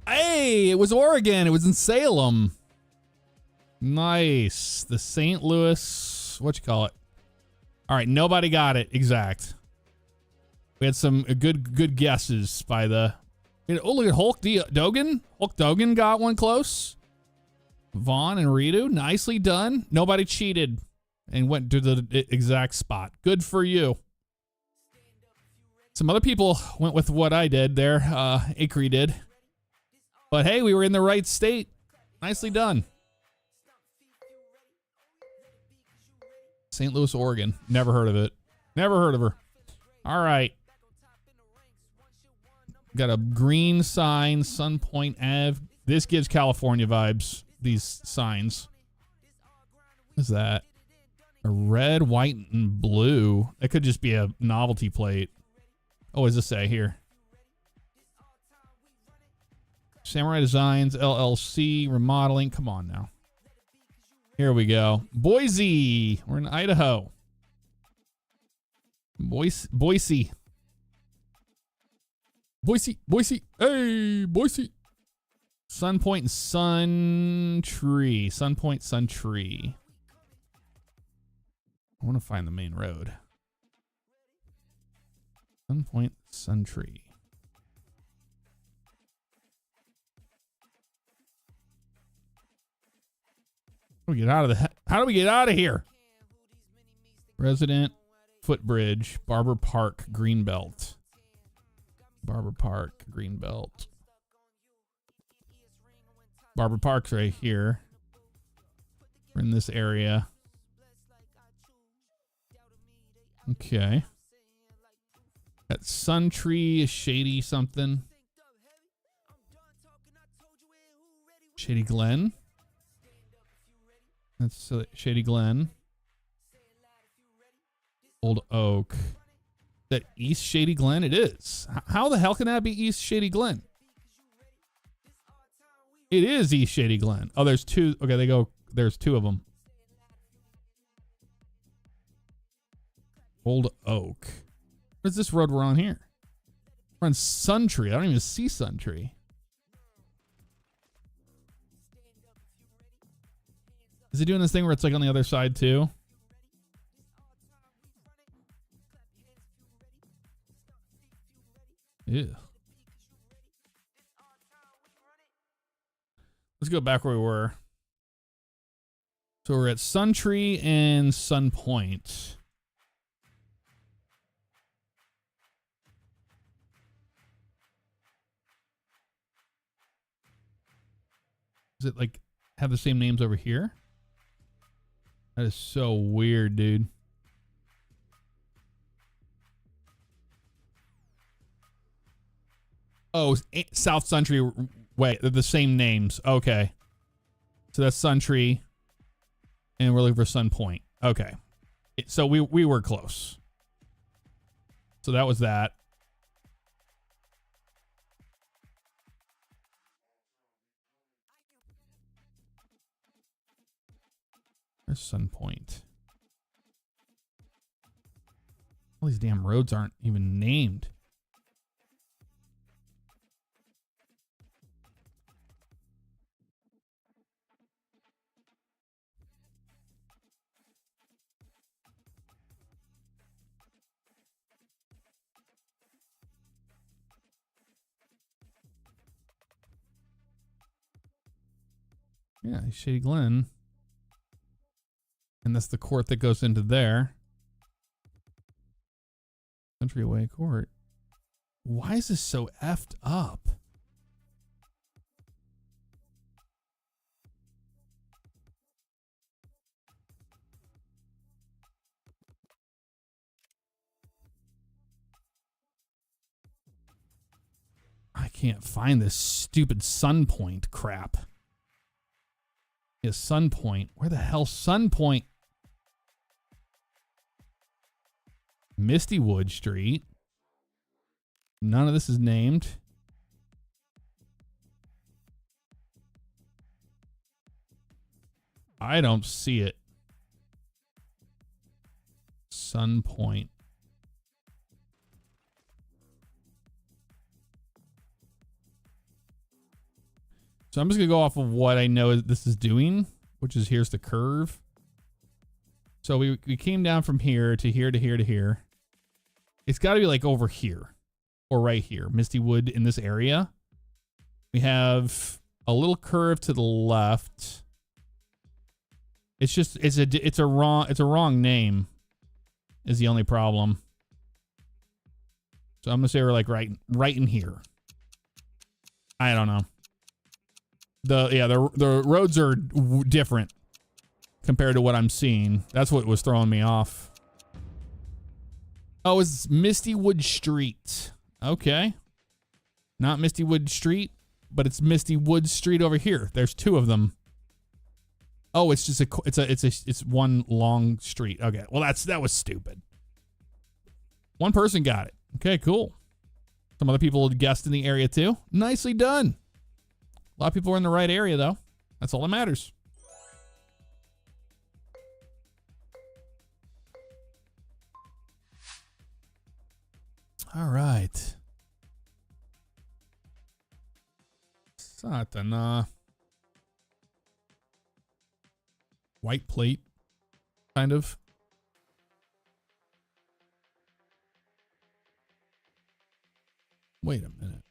Hey, it was Oregon. It was in Salem. Nice. The St. Louis, what you call it? All right, nobody got it exact. We had some good guesses by the... Oh, look at Hulk Dogan. Hulk Dogan got one close. Vaughn and Ritu, nicely done. Nobody cheated and went to the exact spot. Good for you. Some other people went with what I did there. Acre did. But hey, we were in the right state. Nicely done. St. Louis, Oregon. Never heard of it. Never heard of her. All right. Got a green sign, Sun Point Ave. This gives California vibes, these signs. What is that? A red, white, and blue. That could just be a novelty plate. Oh, what does this say here? Samurai Designs, LLC, remodeling. Come on now. Here we go. Boise. We're in Idaho. Boise. Hey, Boise. Sun Point and Sun Tree. Sun Point, Sun Tree. I want to find the main road. Sun Point, Sun Tree. How do we get out of here? Resident Footbridge, Barber Park, Greenbelt. Barber Park, Greenbelt. Barber Park's right here. We're in this area. Okay. That Sun Tree is Shady something. Shady Glen. That's Shady Glen. Old Oak. That East Shady Glen? It is. How the hell can that be East Shady Glen? It is East Shady Glen. Oh, there's two. Okay, there's two of them. Old Oak. What is this road we're on here? We're on Suntree. I don't even see Suntree. Is he doing this thing where it's like on the other side too? Ew. Let's go back where we were. So we're at Suntree and Sun Point. Does it like have the same names over here? That is so weird, dude. Oh, South Suntree way. They're the same names. Okay. So that's Suntree. And we're looking for Sun Point. Okay. So we were close. So that was that. There's Sun Point. All these damn roads aren't even named. Yeah, Shady Glen. And that's the court that goes into there. Countryway Court. Why is this so effed up? I can't find this stupid Sun Point crap. Yeah, Sun Point. Where the hell Sun Point? Misty Wood Street. None of this is named. I don't see it. Sun Point. So I'm just going to go off of what I know this is doing, which is here's the curve. So we came down from here to here to here to here. It's got to be like over here or right here. Misty Wood in this area. We have a little curve to the left. It's just it's a wrong name is the only problem. So I'm gonna say we're like right in here. I don't know. The roads are different compared to what I'm seeing. That's what was throwing me off. Oh, it's Misty Wood Street. Okay. Not Misty Wood Street, but it's Misty Wood Street over here. There's two of them. Oh, it's just it's one long street. Okay. Well, that was stupid. One person got it. Okay, cool. Some other people guessed in the area too. Nicely done. A lot of people are in the right area though. That's all that matters. All right. Satana. White plate, kind of. Wait a minute.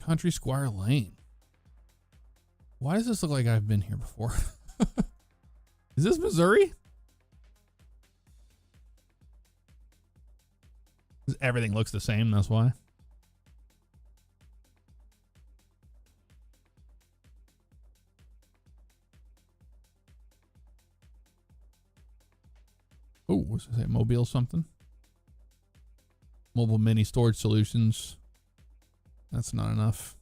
Country Squire Lane. Why does this look like I've been here before? Is this Missouri? Everything looks the same, that's why. Oh, what's it say? Mobile something? Mobile mini storage solutions. That's not enough.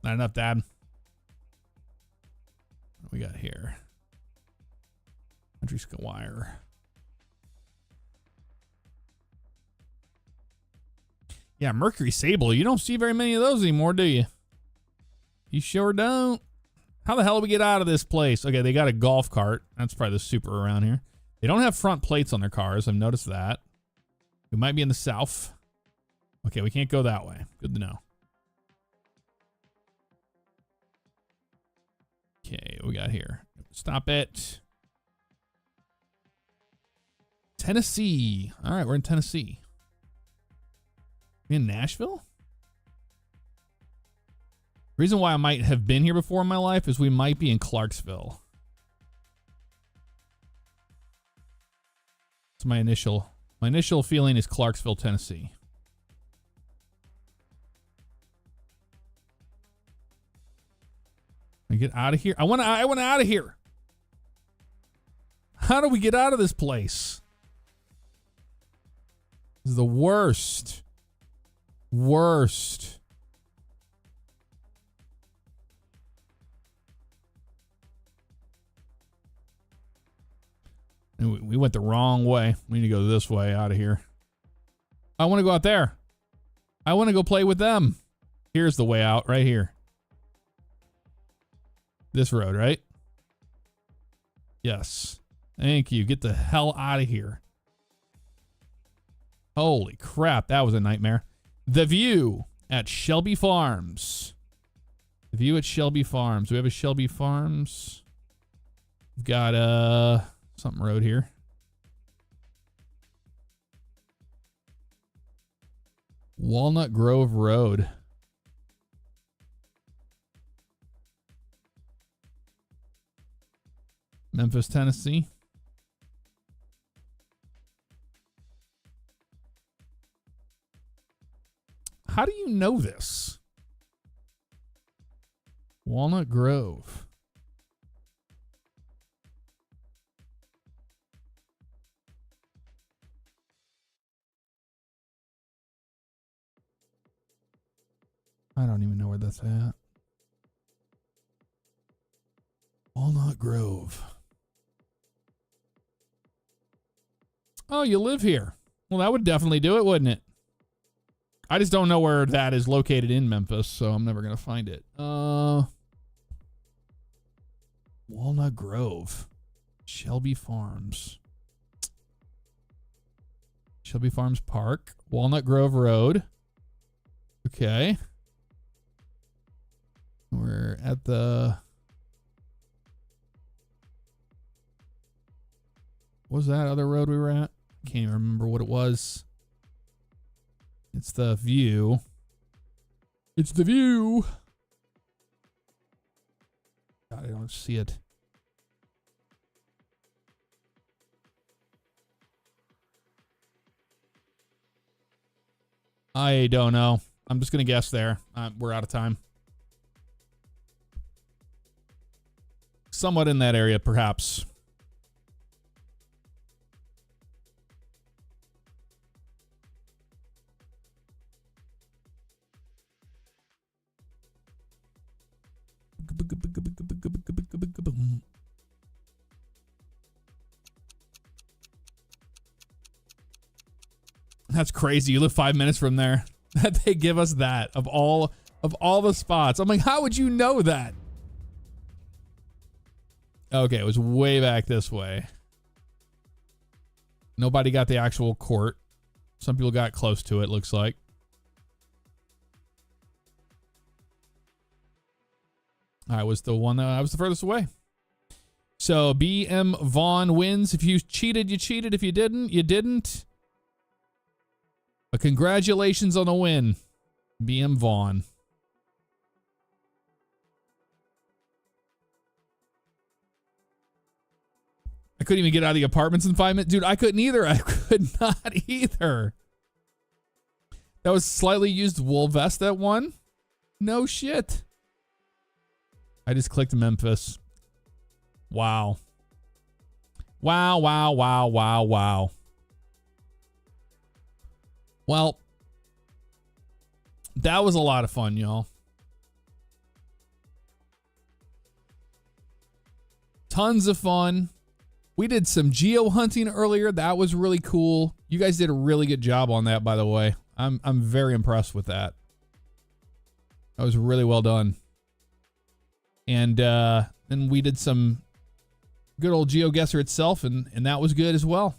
Not enough, Dad. We got here. Country Squire. Yeah, Mercury Sable. You don't see very many of those anymore, do you? You sure don't. How the hell do we get out of this place? Okay, they got a golf cart. That's probably the super around here. They don't have front plates on their cars. I've noticed that. We might be in the south. Okay, we can't go that way. Good to know. Okay, what we got here? Stop it. Tennessee. All right, we're in Tennessee. We in Nashville? Reason why I might have been here before in my life is we might be in Clarksville. It's my initial feeling is Clarksville, Tennessee. I get out of here. I want out of here. How do we get out of this place? This is the worst. Worst. And we went the wrong way. We need to go this way out of here. I want to go out there. I want to go play with them. Here's the way out right here. This road, right? Yes. Thank you. Get the hell out of here. Holy crap. That was a nightmare. The view at Shelby Farms. The view at Shelby Farms. We have a Shelby Farms. We've got something road here. Walnut Grove Road. Memphis, Tennessee. How do you know this? Walnut Grove. I don't even know where that's at. Walnut Grove. Oh, you live here. Well, that would definitely do it, wouldn't it? I just don't know where that is located in Memphis, so I'm never going to find it. Walnut Grove. Shelby Farms. Shelby Farms Park. Walnut Grove Road. Okay. We're at the... What was that other road we were at? Can't even remember what it was. It's the view. It's the view. God, I don't see it. I don't know. I'm just going to guess there. We're out of time. Somewhat in that area, perhaps. That's crazy. You live 5 minutes from there. That they give us that of all the spots. I'm like, how would you know that? Okay, it was way back this way. Nobody got the actual court. Some people got close to it, looks like. I was the one that I was the furthest away. So BM Vaughn wins. If you cheated, you cheated. If you didn't, you didn't. But congratulations on the win, BM Vaughn. I couldn't even get out of the apartments in 5 minutes. Dude, I couldn't either. I could not either. That was slightly used wool vest that one. No shit. I just clicked Memphis. Wow. Wow, wow, wow, wow, wow. Well, that was a lot of fun, y'all. Tons of fun. We did some geo hunting earlier. That was really cool. You guys did a really good job on that, by the way. I'm very impressed with that. That was really well done. And then we did some good old GeoGuessr itself, and that was good as well.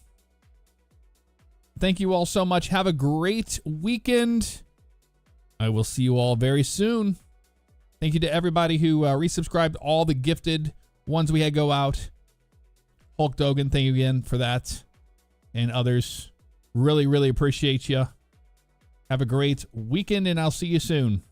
Thank you all so much. Have a great weekend. I will see you all very soon. Thank you to everybody who resubscribed, all the gifted ones we had go out. Hulk Dogan, thank you again for that. And others, really, really appreciate you. Have a great weekend, and I'll see you soon.